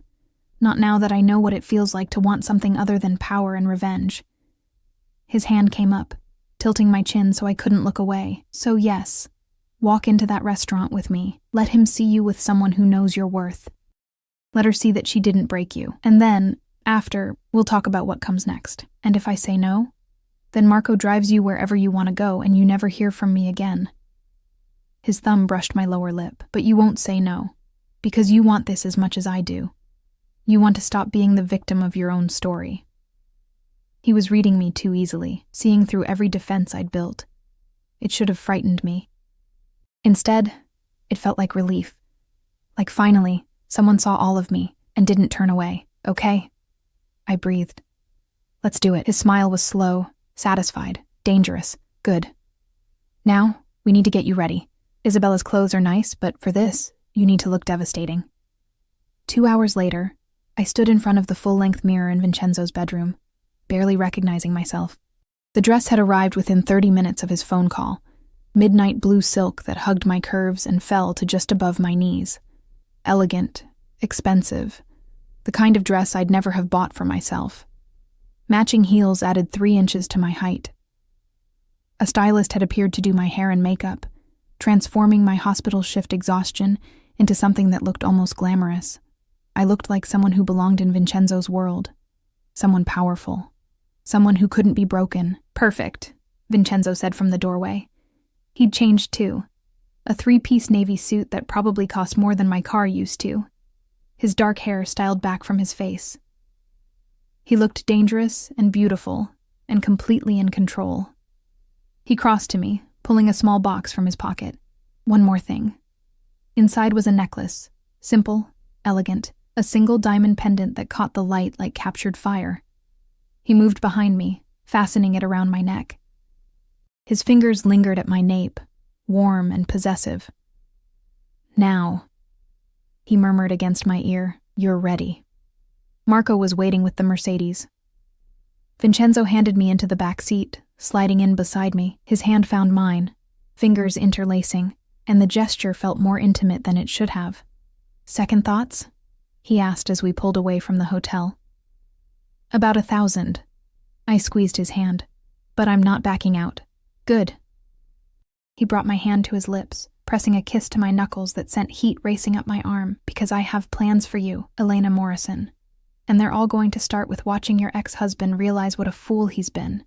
Not now that I know what it feels like to want something other than power and revenge." His hand came up, tilting my chin so I couldn't look away. "So yes, walk into that restaurant with me. Let him see you with someone who knows your worth. Let her see that she didn't break you. And then, after, we'll talk about what comes next. And if I say no, then Marco drives you wherever you want to go and you never hear from me again." His thumb brushed my lower lip. "But you won't say no, because you want this as much as I do. You want to stop being the victim of your own story." He was reading me too easily, seeing through every defense I'd built. It should have frightened me. Instead, it felt like relief. Like finally, someone saw all of me and didn't turn away. "Okay?" I breathed. "Let's do it." His smile was slow, satisfied, dangerous. "Good. Now, we need to get you ready. Isabella's clothes are nice, but for this, you need to look devastating." 2 hours later, I stood in front of the full-length mirror in Vincenzo's bedroom, barely recognizing myself. The dress had arrived within 30 minutes of his phone call, midnight blue silk that hugged my curves and fell to just above my knees. Elegant, expensive, the kind of dress I'd never have bought for myself. Matching heels added 3 inches to my height. A stylist had appeared to do my hair and makeup, transforming my hospital shift exhaustion into something that looked almost glamorous. I looked like someone who belonged in Vincenzo's world, someone powerful, someone who couldn't be broken. "Perfect," Vincenzo said from the doorway. He'd changed too, a 3-piece navy suit that probably cost more than my car used to, his dark hair styled back from his face. He looked dangerous and beautiful and completely in control. He crossed to me, pulling a small box from his pocket. One more thing. Inside was a necklace, simple, elegant, a single diamond pendant that caught the light like captured fire. He moved behind me, fastening it around my neck. His fingers lingered at my nape, warm and possessive. "Now," he murmured against my ear, "you're ready." Marco was waiting with the Mercedes. Vincenzo handed me into the back seat, sliding in beside me. His hand found mine, fingers interlacing, and the gesture felt more intimate than it should have. "Second thoughts?" he asked as we pulled away from the hotel. "About 1,000. I squeezed his hand. "But I'm not backing out." "Good." He brought my hand to his lips, pressing a kiss to my knuckles that sent heat racing up my arm. "Because I have plans for you, Elena Morrison. And they're all going to start with watching your ex-husband realize what a fool he's been."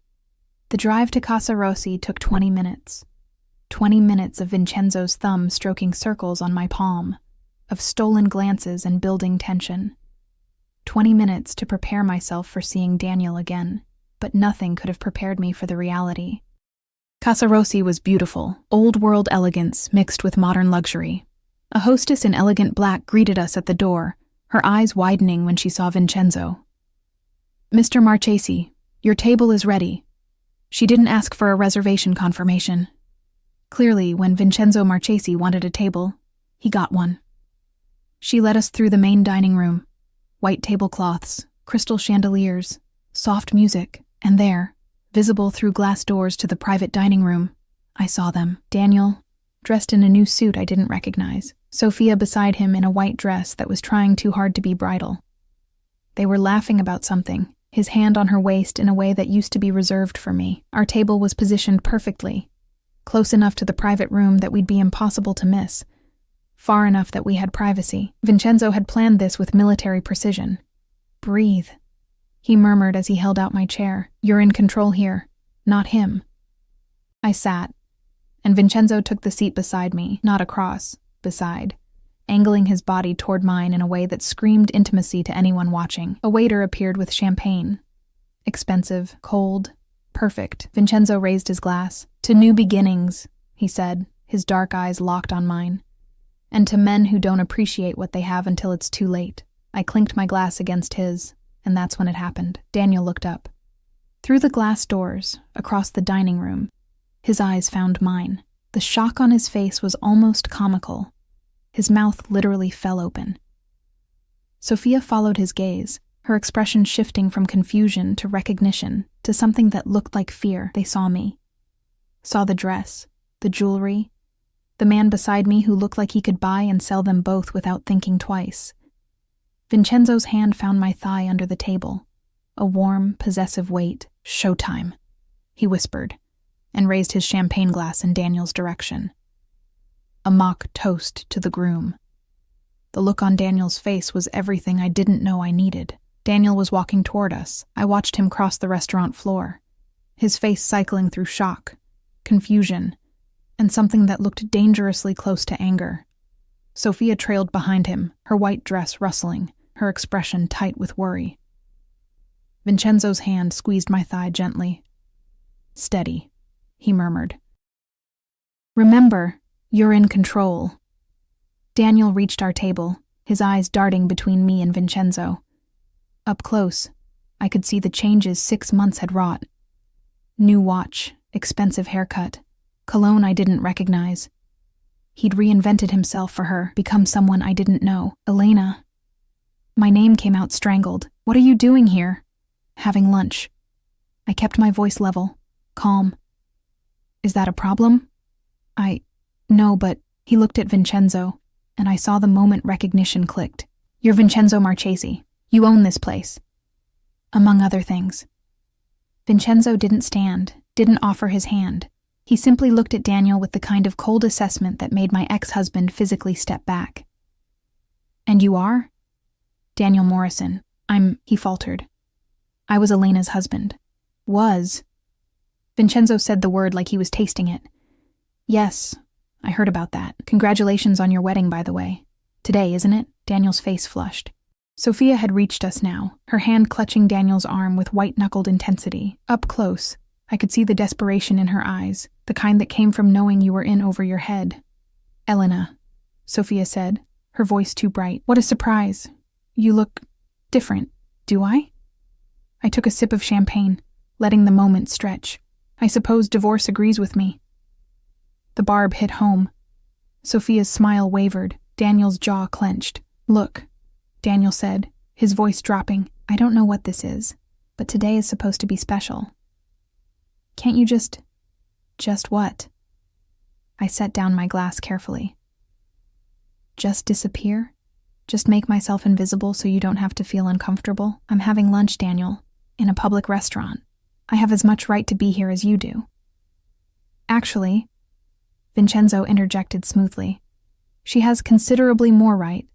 The drive to Casa Rossi took 20 minutes. 20 minutes of Vincenzo's thumb stroking circles on my palm, of stolen glances and building tension. 20 minutes to prepare myself for seeing Daniel again, but nothing could have prepared me for the reality. Casa Rossi was beautiful, old-world elegance mixed with modern luxury. A hostess in elegant black greeted us at the door, her eyes widening when she saw Vincenzo. "Mr. Marchesi, your table is ready." She didn't ask for a reservation confirmation. Clearly, when Vincenzo Marchesi wanted a table, he got one. She led us through the main dining room. White tablecloths, crystal chandeliers, soft music, and there, visible through glass doors to the private dining room, I saw them. Daniel, dressed in a new suit I didn't recognize. Sophia beside him in a white dress that was trying too hard to be bridal. They were laughing about something, his hand on her waist in a way that used to be reserved for me. Our table was positioned perfectly, close enough to the private room that we'd be impossible to miss, far enough that we had privacy. Vincenzo had planned this with military precision. "Breathe," he murmured as he held out my chair. "You're in control here, not him." I sat, and Vincenzo took the seat beside me, not across, beside, angling his body toward mine in a way that screamed intimacy to anyone watching. A waiter appeared with champagne. Expensive, cold, perfect. Vincenzo raised his glass. "To new beginnings," he said, his dark eyes locked on mine. "And to men who don't appreciate what they have until it's too late." I clinked my glass against his, and that's when it happened. Daniel looked up. Through the glass doors, across the dining room, his eyes found mine. The shock on his face was almost comical. His mouth literally fell open. Sophia followed his gaze, her expression shifting from confusion to recognition to something that looked like fear. They saw me. Saw the dress, the jewelry, the man beside me who looked like he could buy and sell them both without thinking twice. Vincenzo's hand found my thigh under the table, a warm, possessive weight. "Showtime," he whispered, and raised his champagne glass in Daniel's direction. A mock toast to the groom. The look on Daniel's face was everything I didn't know I needed. Daniel was walking toward us. I watched him cross the restaurant floor, his face cycling through shock, confusion, and something that looked dangerously close to anger. Sophia trailed behind him, her white dress rustling, her expression tight with worry. Vincenzo's hand squeezed my thigh gently. "Steady," he murmured. "Remember, you're in control." Daniel reached our table, his eyes darting between me and Vincenzo. Up close, I could see the changes 6 months had wrought. New watch, expensive haircut, cologne I didn't recognize. He'd reinvented himself for her, become someone I didn't know. "Elena." My name came out strangled. "What are you doing here?" "Having lunch." I kept my voice level, calm. "Is that a problem?" No, but..." He looked at Vincenzo, and I saw the moment recognition clicked. "You're Vincenzo Marchesi. You own this place." Among other things. Vincenzo didn't stand, didn't offer his hand. He simply looked at Daniel with the kind of cold assessment that made my ex-husband physically step back. "And you are?" "Daniel Morrison. He faltered. "I was Elena's husband." "Was?" Vincenzo said the word like he was tasting it. "Yes, I heard about that. Congratulations on your wedding, by the way. Today, isn't it?" Daniel's face flushed. Sophia had reached us now, her hand clutching Daniel's arm with white-knuckled intensity. Up close, I could see the desperation in her eyes, the kind that came from knowing you were in over your head. "Elena," Sophia said, her voice too bright. "What a surprise. You look different, do I?" I took a sip of champagne, letting the moment stretch. I suppose divorce agrees with me. The barb hit home. Sophia's smile wavered, Daniel's jaw clenched. "Look," Daniel said, his voice dropping. "I don't know what this is, but today is supposed to be special. Can't you just what?" I set down my glass carefully. "Just disappear? Just make myself invisible so you don't have to feel uncomfortable? I'm having lunch, Daniel, in a public restaurant. I have as much right to be here as you do." "Actually," Vincenzo interjected smoothly, "she has considerably more right.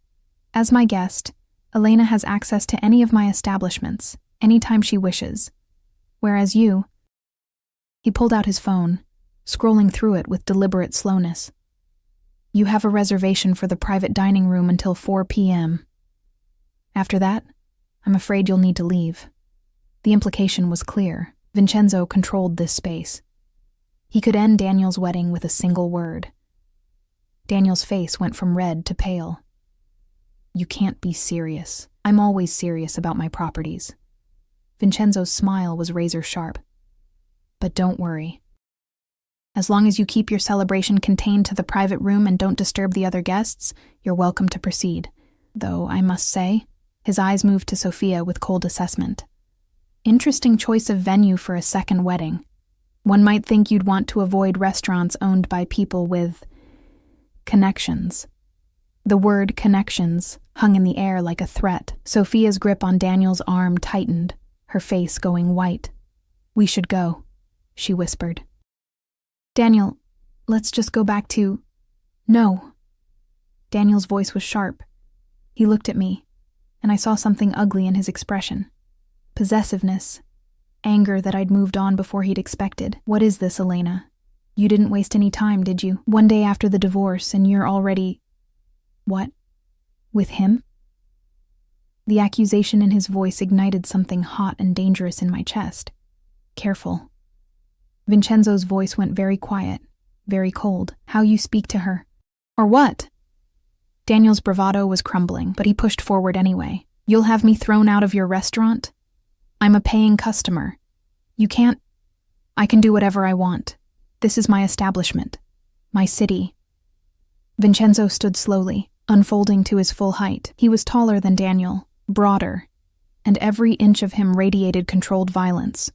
As my guest, Elena has access to any of my establishments, anytime she wishes. Whereas you—" He pulled out his phone, scrolling through it with deliberate slowness. "You have a reservation for the private dining room until 4 p.m. After that, I'm afraid you'll need to leave." The implication was clear. Vincenzo controlled this space. He could end Daniel's wedding with a single word. Daniel's face went from red to pale. "You can't be serious. I'm always serious about my properties." Vincenzo's smile was razor-sharp. "But don't worry. As long as you keep your celebration contained to the private room and don't disturb the other guests, you're welcome to proceed. Though, I must say," his eyes moved to Sophia with cold assessment, "interesting choice of venue for a second wedding. One might think you'd want to avoid restaurants owned by people with connections." The word connections hung in the air like a threat. Sophia's grip on Daniel's arm tightened, her face going white. "We should go," she whispered. "Daniel, let's just go back to—" "No." Daniel's voice was sharp. He looked at me, and I saw something ugly in his expression. Possessiveness. Anger that I'd moved on before he'd expected. "What is this, Elena? You didn't waste any time, did you? One day after the divorce, and you're already—" "What? With him?" The accusation in his voice ignited something hot and dangerous in my chest. "Careful." Vincenzo's voice went very quiet, very cold. "How you speak to her." "Or what?" Daniel's bravado was crumbling, but he pushed forward anyway. "You'll have me thrown out of your restaurant? I'm a paying customer. You can't— I can do whatever I want. This is my establishment. My city." Vincenzo stood slowly, unfolding to his full height. He was taller than Daniel, broader, and every inch of him radiated controlled violence.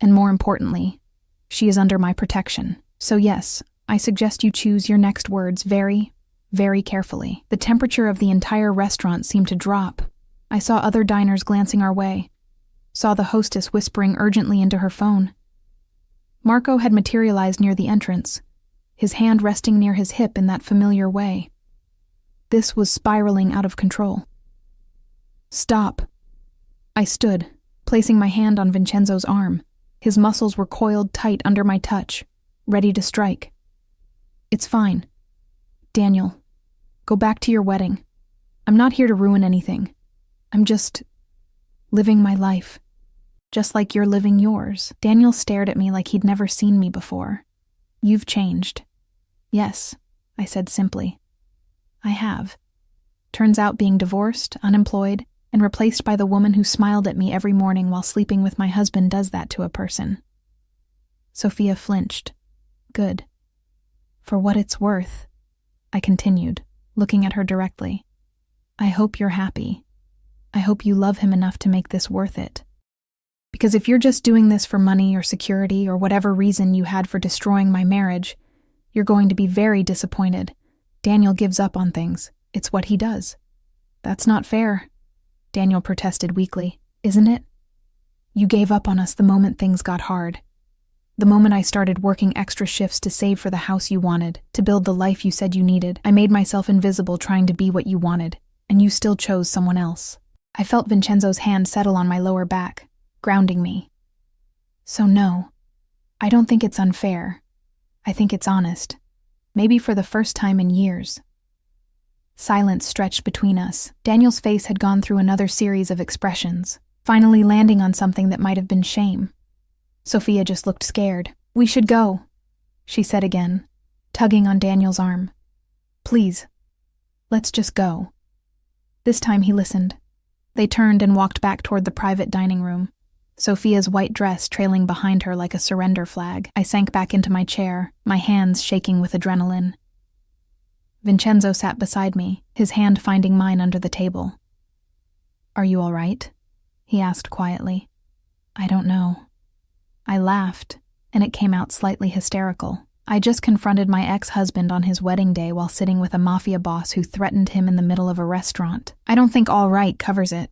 And more importantly, she is under my protection. So yes, I suggest you choose your next words very, very carefully. The temperature of the entire restaurant seemed to drop. I saw other diners glancing our way, saw the hostess whispering urgently into her phone. Marco had materialized near the entrance, his hand resting near his hip in that familiar way. This was spiraling out of control. "Stop." I stood, placing my hand on Vincenzo's arm. His muscles were coiled tight under my touch, ready to strike. "It's fine. Daniel, go back to your wedding. I'm not here to ruin anything. I'm just living my life, just like you're living yours." Daniel stared at me like he'd never seen me before. "You've changed." "Yes," I said simply. "I have. Turns out being divorced, unemployed, and replaced by the woman who smiled at me every morning while sleeping with my husband does that to a person." Sophia flinched. "Good. For what it's worth," I continued, looking at her directly. "I hope you're happy. I hope you love him enough to make this worth it. Because if you're just doing this for money or security or whatever reason you had for destroying my marriage, you're going to be very disappointed. Daniel gives up on things. It's what he does." "That's not fair," Daniel protested weakly. "Isn't it? You gave up on us the moment things got hard. The moment I started working extra shifts to save for the house you wanted, to build the life you said you needed. I made myself invisible trying to be what you wanted, and you still chose someone else." I felt Vincenzo's hand settle on my lower back, grounding me. "So no, I don't think it's unfair. I think it's honest. Maybe for the first time in years." Silence stretched between us. Daniel's face had gone through another series of expressions, finally landing on something that might have been shame. Sophia just looked scared. "We should go," she said again, tugging on Daniel's arm. "Please, let's just go." This time he listened. They turned and walked back toward the private dining room, Sophia's white dress trailing behind her like a surrender flag. I sank back into my chair, my hands shaking with adrenaline. Vincenzo sat beside me, his hand finding mine under the table. "Are you all right?" he asked quietly. "I don't know." I laughed, and it came out slightly hysterical. I just confronted my ex-husband on his wedding day while sitting with a mafia boss who threatened him in the middle of a restaurant. I don't think "all right" covers it.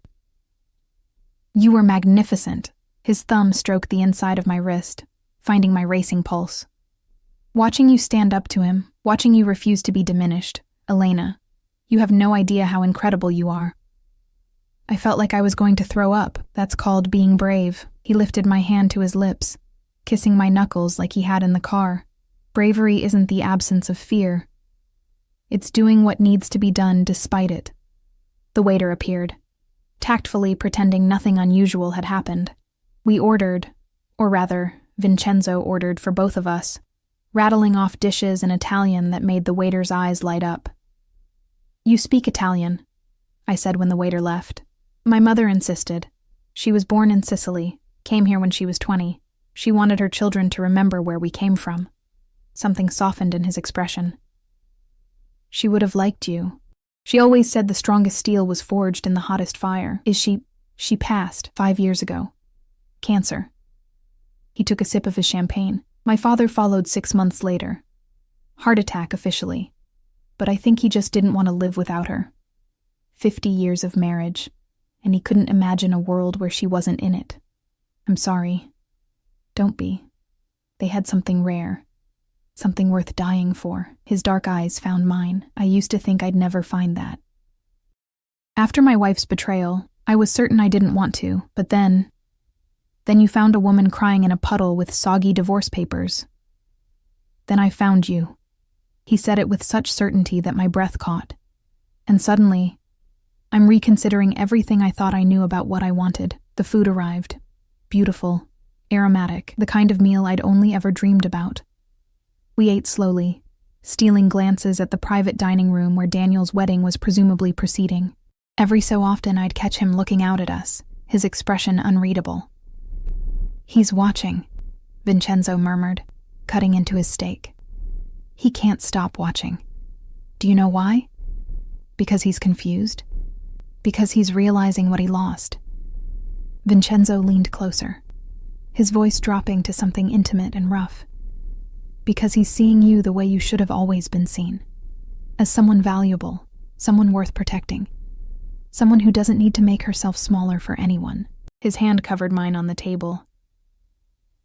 "You were magnificent." His thumb stroked the inside of my wrist, finding my racing pulse. "Watching you stand up to him, watching you refuse to be diminished. Elena, you have no idea how incredible you are." I felt like I was going to throw up. That's called being brave. He lifted my hand to his lips, kissing my knuckles like he had in the car. Bravery isn't the absence of fear. It's doing what needs to be done despite it. The waiter appeared, tactfully pretending nothing unusual had happened. We ordered, or rather, Vincenzo ordered for both of us, rattling off dishes in Italian that made the waiter's eyes light up. "You speak Italian," I said when the waiter left. "My mother insisted. She was born in Sicily, came here when she was 20. She wanted her children to remember where we came from." Something softened in his expression. "She would have liked you. She always said the strongest steel was forged in the hottest fire. She passed 5 years ago. Cancer." He took a sip of his champagne. "My father followed 6 months later. Heart attack officially. But I think he just didn't want to live without her. 50 years of marriage, and he couldn't imagine a world where she wasn't in it. I'm sorry. Don't be. They had something rare. Something worth dying for." His dark eyes found mine. I used to think I'd never find that. After my wife's betrayal, I was certain I didn't want to, but then you found a woman crying in a puddle with soggy divorce papers. Then I found you. He said it with such certainty that my breath caught. And suddenly, I'm reconsidering everything I thought I knew about what I wanted. The food arrived. Beautiful, aromatic, the kind of meal I'd only ever dreamed about. We ate slowly, stealing glances at the private dining room where Daniel's wedding was presumably proceeding. Every so often I'd catch him looking out at us, his expression unreadable. "He's watching," Vincenzo murmured, cutting into his steak. "He can't stop watching. Do you know why? Because he's confused? Because he's realizing what he lost." Vincenzo leaned closer, his voice dropping to something intimate and rough. "Because he's seeing you the way you should have always been seen. As someone valuable, someone worth protecting. Someone who doesn't need to make herself smaller for anyone." His hand covered mine on the table.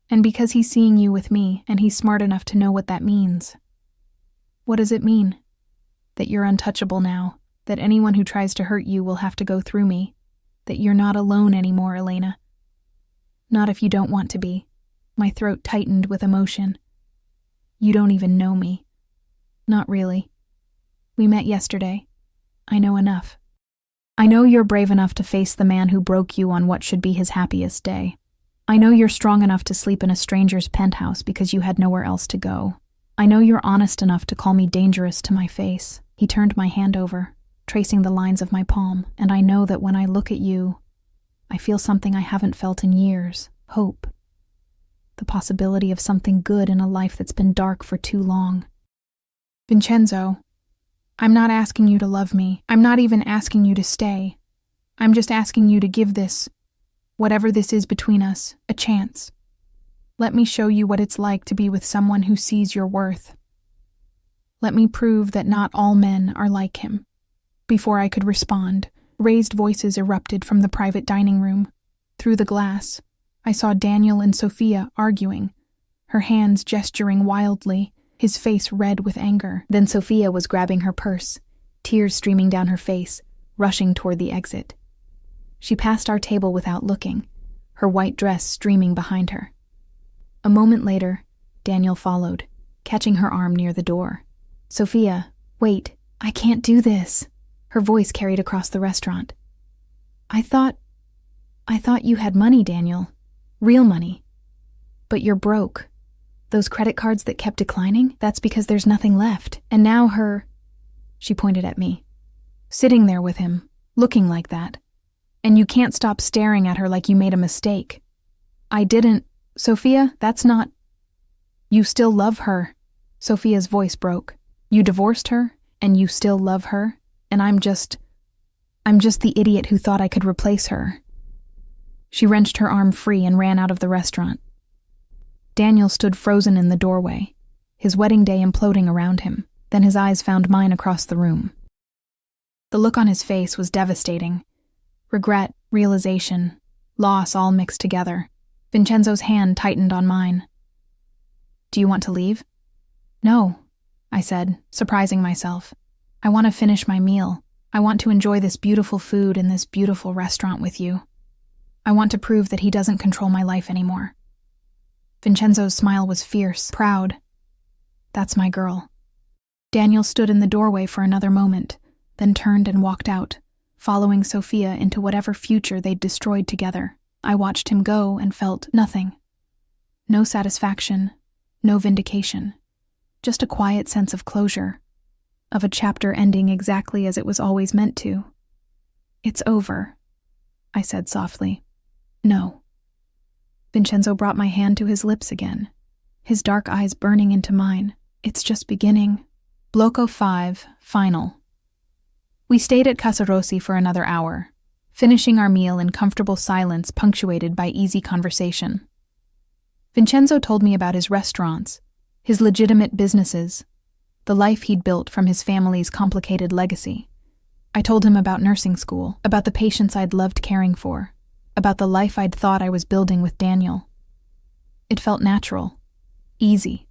"And because he's seeing you with me, and he's smart enough to know what that means." "What does it mean?" "That you're untouchable now, that anyone who tries to hurt you will have to go through me, that you're not alone anymore, Elena. Not if you don't want to be." My throat tightened with emotion. "You don't even know me." "Not really. We met yesterday. I know enough. I know you're brave enough to face the man who broke you on what should be his happiest day. I know you're strong enough to sleep in a stranger's penthouse because you had nowhere else to go. I know you're honest enough to call me dangerous to my face." He turned my hand over, tracing the lines of my palm, and I know that when I look at you, I feel something I haven't felt in years: hope. The possibility of something good in a life that's been dark for too long. "Vincenzo, I'm not asking you to love me. I'm not even asking you to stay. I'm just asking you to give this, whatever this is between us, a chance. Let me show you what it's like to be with someone who sees your worth. Let me prove that not all men are like him." Before I could respond, raised voices erupted from the private dining room. Through the glass, I saw Daniel and Sophia arguing, her hands gesturing wildly, his face red with anger. Then Sophia was grabbing her purse, tears streaming down her face, rushing toward the exit. She passed our table without looking, her white dress streaming behind her. A moment later, Daniel followed, catching her arm near the door. "Sophia, wait," I can't do this. Her voice carried across the restaurant. I thought you had money, Daniel. Real money. But you're broke. Those credit cards that kept declining, that's because there's nothing left. And now she pointed at me, sitting there with him, looking like that. And you can't stop staring at her like you made a mistake. I didn't. Sophia, that's not. You still love her. Sophia's voice broke. You divorced her, and you still love her, and I'm just the idiot who thought I could replace her. She wrenched her arm free and ran out of the restaurant. Daniel stood frozen in the doorway, his wedding day imploding around him. Then his eyes found mine across the room. The look on his face was devastating. Regret, realization, loss all mixed together. Vincenzo's hand tightened on mine. Do you want to leave? No, I said, surprising myself. I want to finish my meal. I want to enjoy this beautiful food in this beautiful restaurant with you. I want to prove that he doesn't control my life anymore. Vincenzo's smile was fierce, proud. That's my girl. Daniel stood in the doorway for another moment, then turned and walked out, following Sophia into whatever future they'd destroyed together. I watched him go and felt nothing. No satisfaction, no vindication. Just a quiet sense of closure, of a chapter ending exactly as it was always meant to. It's over, I said softly. No. Vincenzo brought my hand to his lips again, his dark eyes burning into mine. It's just beginning. Blocco 5, final. We stayed at Casa Rossi for another hour, finishing our meal in comfortable silence punctuated by easy conversation. Vincenzo told me about his restaurants, his legitimate businesses, the life he'd built from his family's complicated legacy. I told him about nursing school, about the patients I'd loved caring for, about the life I'd thought I was building with Daniel. It felt natural, easy,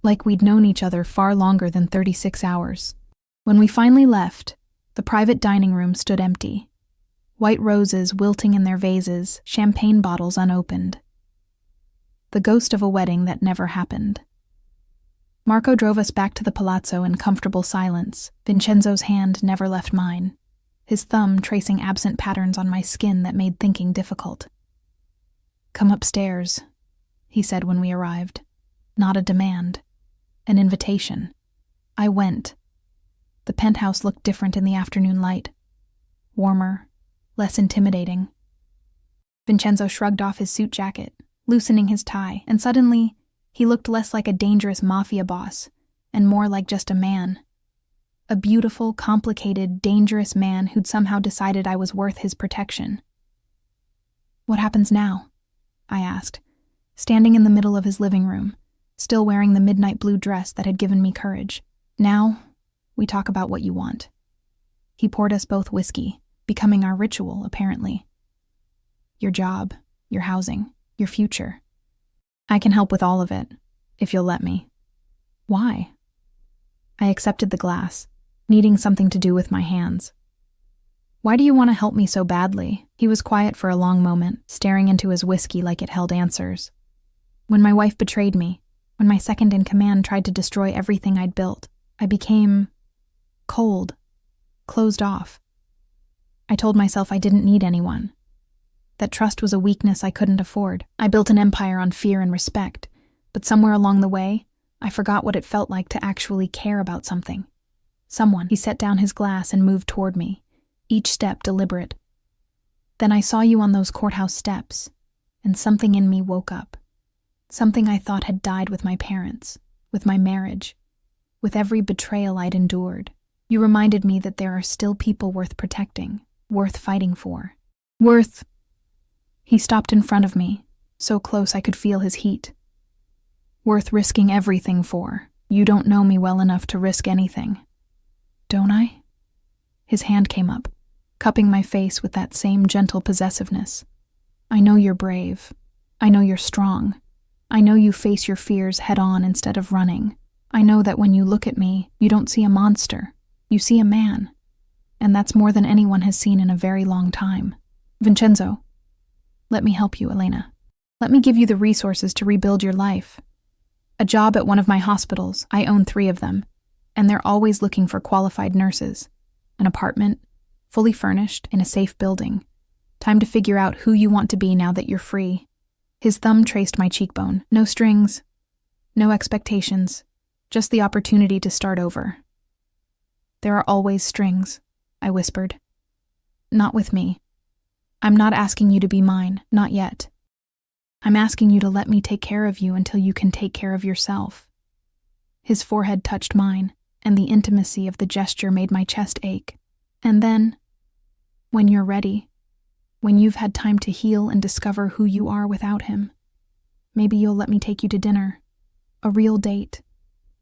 like we'd known each other far longer than 36 hours. When we finally left, the private dining room stood empty. White roses wilting in their vases, champagne bottles unopened. The ghost of a wedding that never happened. Marco drove us back to the palazzo in comfortable silence. Vincenzo's hand never left mine, his thumb tracing absent patterns on my skin that made thinking difficult. Come upstairs, he said when we arrived. Not a demand, an invitation. I went. The penthouse looked different in the afternoon light. Warmer, less intimidating. Vincenzo shrugged off his suit jacket, loosening his tie, and suddenly he looked less like a dangerous mafia boss and more like just a man. A beautiful, complicated, dangerous man who'd somehow decided I was worth his protection. What happens now? I asked, standing in the middle of his living room, still wearing the midnight blue dress that had given me courage. Now, we talk about what you want. He poured us both whiskey, becoming our ritual, apparently. Your job, your housing, your future. I can help with all of it, if you'll let me. Why? I accepted the glass, needing something to do with my hands. Why do you want to help me so badly? He was quiet for a long moment, staring into his whiskey like it held answers. When my wife betrayed me, when my second-in-command tried to destroy everything I'd built, I became cold, closed off. I told myself I didn't need anyone, that trust was a weakness I couldn't afford. I built an empire on fear and respect, but somewhere along the way, I forgot what it felt like to actually care about something. Someone. He set down his glass and moved toward me, each step deliberate. Then I saw you on those courthouse steps, and something in me woke up. Something I thought had died with my parents, with my marriage, with every betrayal I'd endured. You reminded me that there are still people worth protecting, worth fighting for. He stopped in front of me, so close I could feel his heat. Worth risking everything for. You don't know me well enough to risk anything. Don't I? His hand came up, cupping my face with that same gentle possessiveness. I know you're brave. I know you're strong. I know you face your fears head-on instead of running. I know that when you look at me, you don't see a monster. You see a man. And that's more than anyone has seen in a very long time. Vincenzo, let me help you, Elena. Let me give you the resources to rebuild your life. A job at one of my hospitals, I own 3 of them, and they're always looking for qualified nurses. An apartment, fully furnished, in a safe building. Time to figure out who you want to be now that you're free. His thumb traced my cheekbone. No strings, no expectations, just the opportunity to start over. There are always strings, I whispered. Not with me. I'm not asking you to be mine, not yet. I'm asking you to let me take care of you until you can take care of yourself. His forehead touched mine, and the intimacy of the gesture made my chest ache. And then, when you're ready, when you've had time to heal and discover who you are without him, maybe you'll let me take you to dinner. A real date.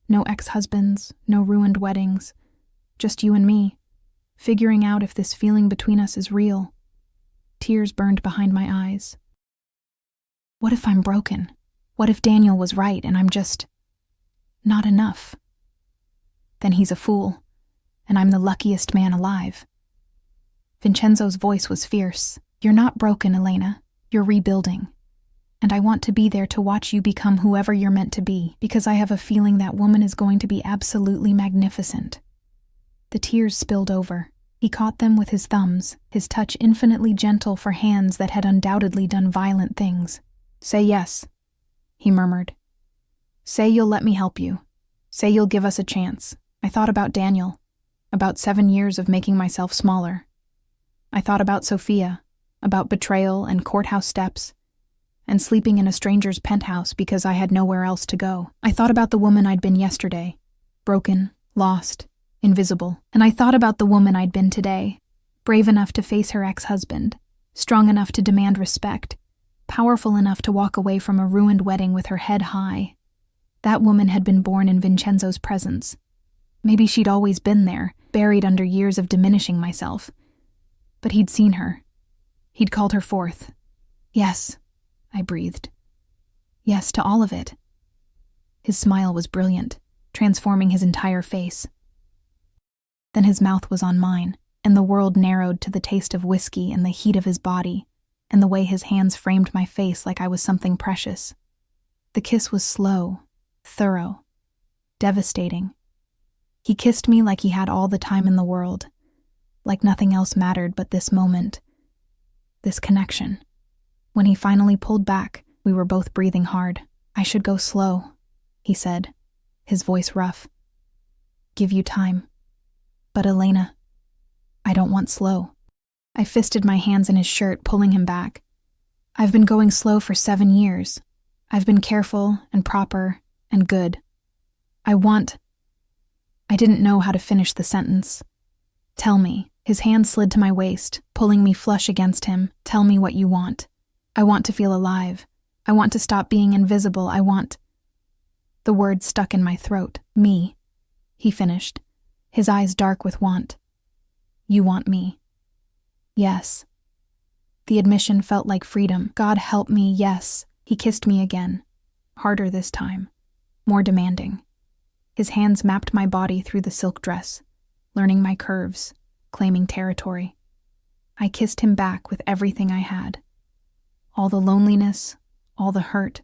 No ex-husbands, no ruined weddings. Just you and me, figuring out if this feeling between us is real. Tears burned behind my eyes. What if I'm broken? What if Daniel was right and I'm just not enough? Then he's a fool, and I'm the luckiest man alive. Vincenzo's voice was fierce. You're not broken, Elena. You're rebuilding. And I want to be there to watch you become whoever you're meant to be, because I have a feeling that woman is going to be absolutely magnificent. The tears spilled over. He caught them with his thumbs, his touch infinitely gentle for hands that had undoubtedly done violent things. Say yes, he murmured. Say you'll let me help you. Say you'll give us a chance. I thought about Daniel, about 7 years of making myself smaller. I thought about Sophia, about betrayal and courthouse steps, and sleeping in a stranger's penthouse because I had nowhere else to go. I thought about the woman I'd been yesterday, broken, lost, invisible. And I thought about the woman I'd been today, brave enough to face her ex-husband, strong enough to demand respect, powerful enough to walk away from a ruined wedding with her head high. That woman had been born in Vincenzo's presence. Maybe she'd always been there, buried under years of diminishing myself. But he'd seen her. He'd called her forth. Yes, I breathed. Yes to all of it. His smile was brilliant, transforming his entire face. Then his mouth was on mine, and the world narrowed to the taste of whiskey and the heat of his body, and the way his hands framed my face like I was something precious. The kiss was slow, thorough, devastating. He kissed me like he had all the time in the world, like nothing else mattered but this moment, this connection. When he finally pulled back, we were both breathing hard. I should go slow, he said, his voice rough. Give you time. But Elena, I don't want slow. I fisted my hands in his shirt, pulling him back. I've been going slow for 7 years. I've been careful and proper and good. I didn't know how to finish the sentence. Tell me. His hand slid to my waist, pulling me flush against him. Tell me what you want. I want to feel alive. I want to stop being invisible. The word stuck in my throat. Me, he finished, his eyes dark with want. You want me. Yes. The admission felt like freedom. God help me, yes. He kissed me again. Harder this time. More demanding. His hands mapped my body through the silk dress, learning my curves, claiming territory. I kissed him back with everything I had. All the loneliness, all the hurt,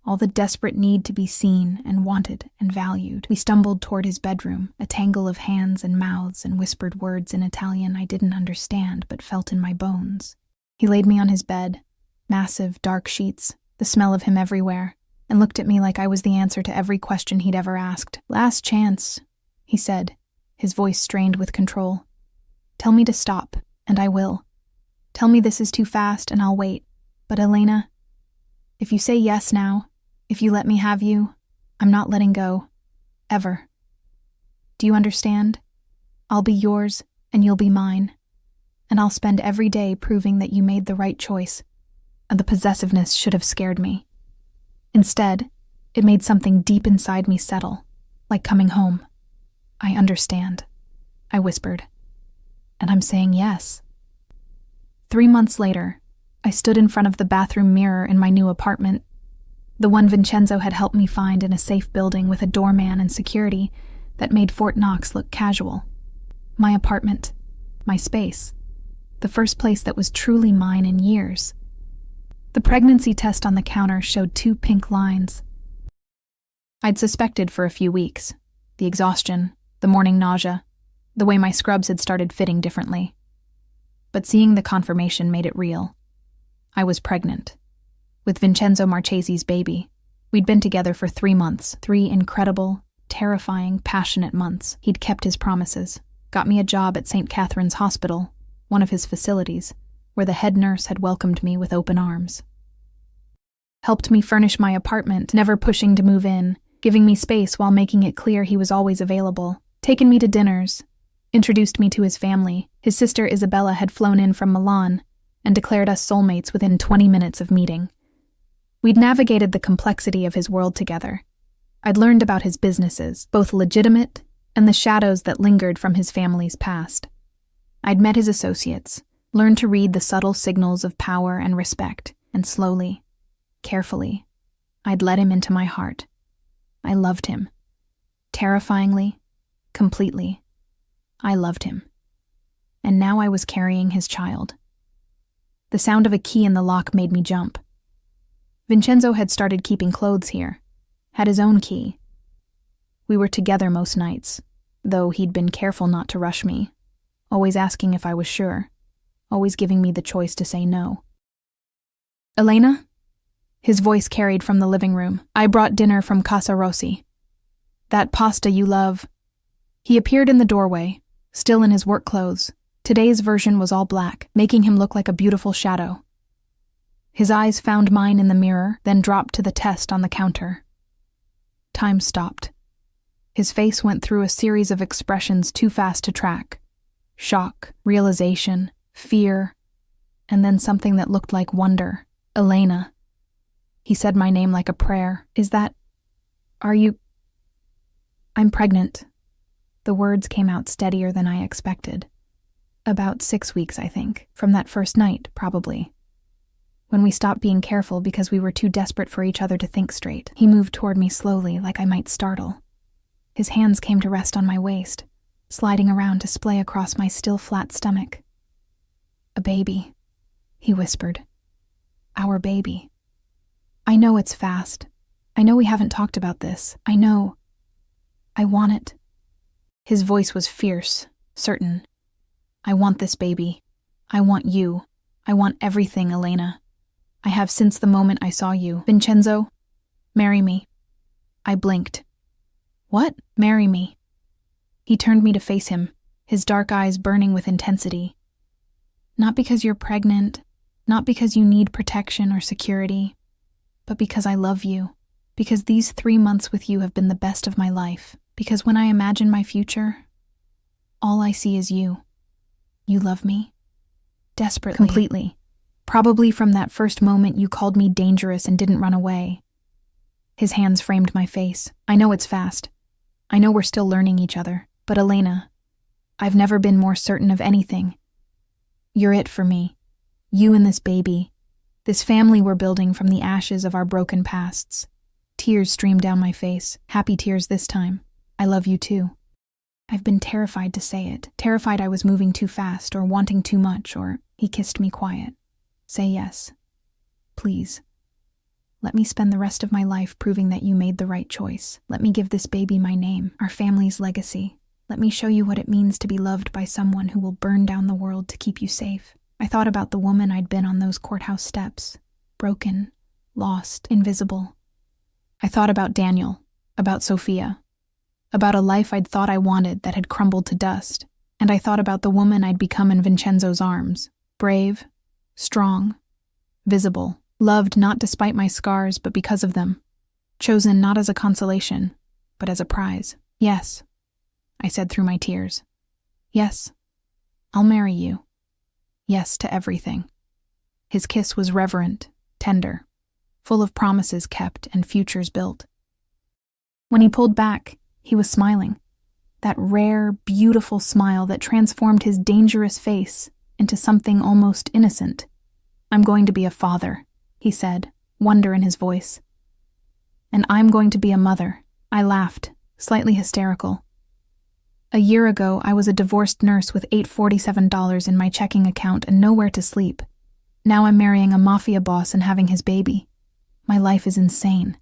all the desperate need to be seen and wanted and valued. We stumbled toward his bedroom, a tangle of hands and mouths and whispered words in Italian I didn't understand but felt in my bones. He laid me on his bed, massive, dark sheets, the smell of him everywhere, and looked at me like I was the answer to every question he'd ever asked. Last chance, he said, his voice strained with control. Tell me to stop, and I will. Tell me this is too fast, and I'll wait. But Elena, if you say yes now, if you let me have you, I'm not letting go. Ever. Do you understand? I'll be yours, and you'll be mine. And I'll spend every day proving that you made the right choice. The possessiveness should have scared me. Instead, it made something deep inside me settle, like coming home. I understand, I whispered. And I'm saying yes. 3 months later, I stood in front of the bathroom mirror in my new apartment, the one Vincenzo had helped me find in a safe building with a doorman and security that made Fort Knox look casual. My apartment, my space, the first place that was truly mine in years. The pregnancy test on the counter showed 2 pink lines. I'd suspected for a few weeks. The exhaustion, the morning nausea, the way my scrubs had started fitting differently. But seeing the confirmation made it real. I was pregnant. With Vincenzo Marchese's baby. We'd been together for 3 months, 3 incredible, terrifying, passionate months. He'd kept his promises, got me a job at St. Catherine's Hospital, one of his facilities, where the head nurse had welcomed me with open arms. Helped me furnish my apartment, never pushing to move in, giving me space while making it clear he was always available, taken me to dinners, introduced me to his family. His sister Isabella had flown in from Milan and declared us soulmates within 20 minutes of meeting. We'd navigated the complexity of his world together. I'd learned about his businesses, both legitimate and the shadows that lingered from his family's past. I'd met his associates, learned to read the subtle signals of power and respect, and slowly, carefully, I'd let him into my heart. I loved him. Terrifyingly, completely. I loved him. And now I was carrying his child. The sound of a key in the lock made me jump. Vincenzo had started keeping clothes here, had his own key. We were together most nights, though he'd been careful not to rush me, always asking if I was sure, always giving me the choice to say no. Elena? His voice carried from the living room. I brought dinner from Casa Rossi. That pasta you love. He appeared in the doorway, still in his work clothes. Today's version was all black, making him look like a beautiful shadow. His eyes found mine in the mirror, then dropped to the test on the counter. Time stopped. His face went through a series of expressions too fast to track. Shock, realization, fear, and then something that looked like wonder. Elena. He said my name like a prayer. Are you... I'm pregnant. The words came out steadier than I expected. About 6 weeks, I think. From that first night, probably. When we stopped being careful because we were too desperate for each other to think straight. He moved toward me slowly, like I might startle. His hands came to rest on my waist, sliding around to splay across my still flat stomach. A baby, he whispered. Our baby. I know it's fast. I know we haven't talked about this. I know. I want it. His voice was fierce, certain. I want this baby. I want you. I want everything, Elena. I have since the moment I saw you. Vincenzo, marry me. I blinked. What? Marry me. He turned me to face him, his dark eyes burning with intensity. Not because you're pregnant, not because you need protection or security, but because I love you, because these 3 months with you have been the best of my life, because when I imagine my future, all I see is you. You love me? Desperately. Completely. Probably from that first moment you called me dangerous and didn't run away. His hands framed my face. I know it's fast. I know we're still learning each other. But Elena, I've never been more certain of anything. You're it for me. You and this baby. This family we're building from the ashes of our broken pasts. Tears streamed down my face. Happy tears this time. I love you too. I've been terrified to say it. Terrified I was moving too fast or wanting too much, or he kissed me quiet. Say yes. Please. Let me spend the rest of my life proving that you made the right choice. Let me give this baby my name, our family's legacy. Let me show you what it means to be loved by someone who will burn down the world to keep you safe. I thought about the woman I'd been on those courthouse steps. Broken, lost, invisible. I thought about Daniel, about Sophia, about a life I'd thought I wanted that had crumbled to dust. And I thought about the woman I'd become in Vincenzo's arms. Brave, strong, visible, loved not despite my scars but because of them, chosen not as a consolation, but as a prize. Yes, I said through my tears. Yes, I'll marry you. Yes to everything. His kiss was reverent, tender, full of promises kept and futures built. When he pulled back, he was smiling, that rare, beautiful smile that transformed his dangerous face into something almost innocent. I'm going to be a father, he said, wonder in his voice. And I'm going to be a mother. I laughed, slightly hysterical. A year ago, I was a divorced nurse with $847 in my checking account and nowhere to sleep. Now I'm marrying a mafia boss and having his baby. My life is insane.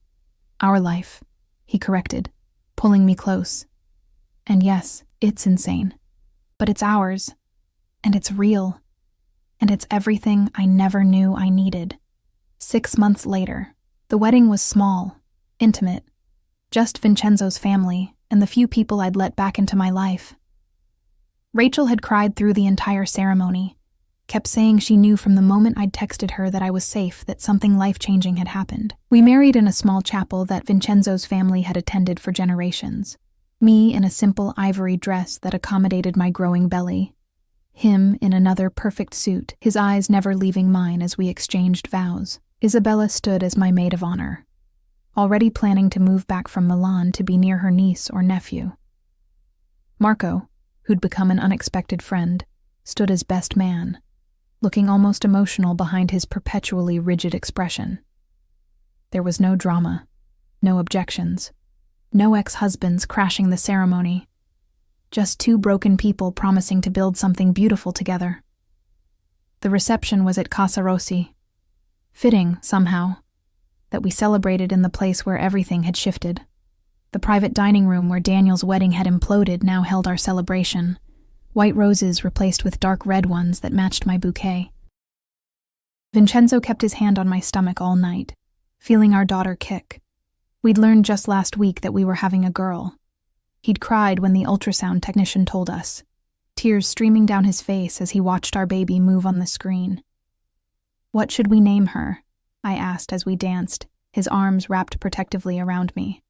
Our life, he corrected, pulling me close. And yes, it's insane. But it's ours. And it's real. And it's everything I never knew I needed. 6 months later, the wedding was small, intimate, just Vincenzo's family and the few people I'd let back into my life. Rachel had cried through the entire ceremony, kept saying she knew from the moment I'd texted her that I was safe, that something life-changing had happened. We married in a small chapel that Vincenzo's family had attended for generations. Me in a simple ivory dress that accommodated my growing belly. Him in another perfect suit, his eyes never leaving mine as we exchanged vows. Isabella stood as my maid of honor, already planning to move back from Milan to be near her niece or nephew. Marco, who'd become an unexpected friend, stood as best man, looking almost emotional behind his perpetually rigid expression. There was no drama, no objections, no ex-husbands crashing the ceremony, just two broken people promising to build something beautiful together. The reception was at Casa Rossi. Fitting, somehow, that we celebrated in the place where everything had shifted. The private dining room where Daniel's wedding had imploded now held our celebration. White roses replaced with dark red ones that matched my bouquet. Vincenzo kept his hand on my stomach all night, feeling our daughter kick. We'd learned just last week that we were having a girl. He'd cried when the ultrasound technician told us, tears streaming down his face as he watched our baby move on the screen. "What should we name her?" I asked as we danced, his arms wrapped protectively around me.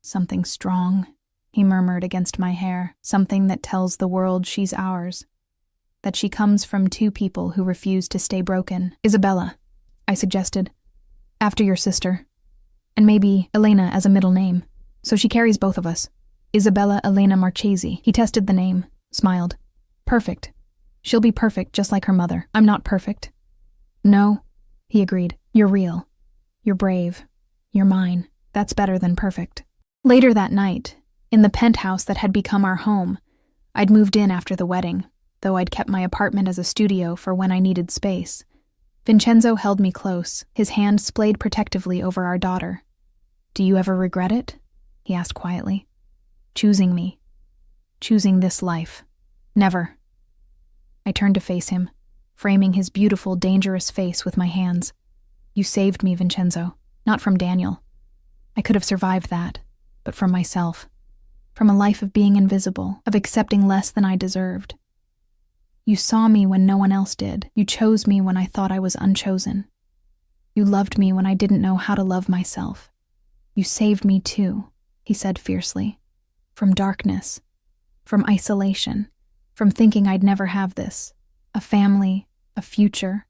"Something strong," he murmured against my hair, "something that tells the world she's ours. That she comes from two people who refuse to stay broken." "Isabella," I suggested. "After your sister. And maybe Elena as a middle name, so she carries both of us. Isabella Elena Marchesi." He tested the name, smiled. "Perfect. She'll be perfect just like her mother. I'm not perfect." "No," he agreed. "You're real. You're brave. You're mine. That's better than perfect." Later that night, in the penthouse that had become our home, I'd moved in after the wedding, though I'd kept my apartment as a studio for when I needed space. Vincenzo held me close, his hand splayed protectively over our daughter. "Do you ever regret it?" he asked quietly. "Choosing me. Choosing this life." "Never." I turned to face him, framing his beautiful, dangerous face with my hands. "You saved me, Vincenzo. Not from Daniel. I could have survived that, but from myself. From a life of being invisible, of accepting less than I deserved. You saw me when no one else did. You chose me when I thought I was unchosen. You loved me when I didn't know how to love myself. You saved me too," he said fiercely. "From darkness, from isolation, from thinking I'd never have this. A family, a future,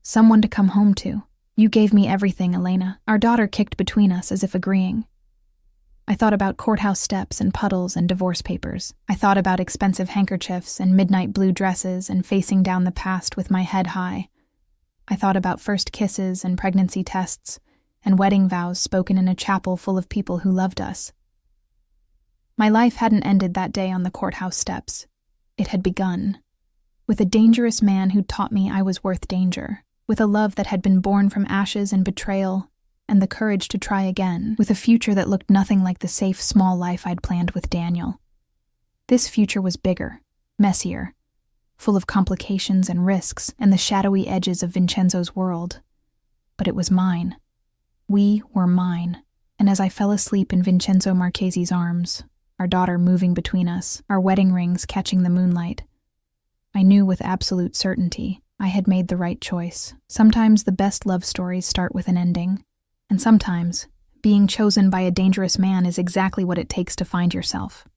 someone to come home to. You gave me everything, Elena." Our daughter kicked between us as if agreeing. I thought about courthouse steps and puddles and divorce papers. I thought about expensive handkerchiefs and midnight blue dresses and facing down the past with my head high. I thought about first kisses and pregnancy tests and wedding vows spoken in a chapel full of people who loved us. My life hadn't ended that day on the courthouse steps. It had begun. With a dangerous man who taught me I was worth danger. With a love that had been born from ashes and betrayal, and the courage to try again, with a future that looked nothing like the safe, small life I'd planned with Daniel. This future was bigger, messier, full of complications and risks and the shadowy edges of Vincenzo's world. But it was mine. We were mine. And as I fell asleep in Vincenzo Marchesi's arms, our daughter moving between us, our wedding rings catching the moonlight, I knew with absolute certainty I had made the right choice. Sometimes the best love stories start with an ending. And sometimes, being chosen by a dangerous man is exactly what it takes to find yourself.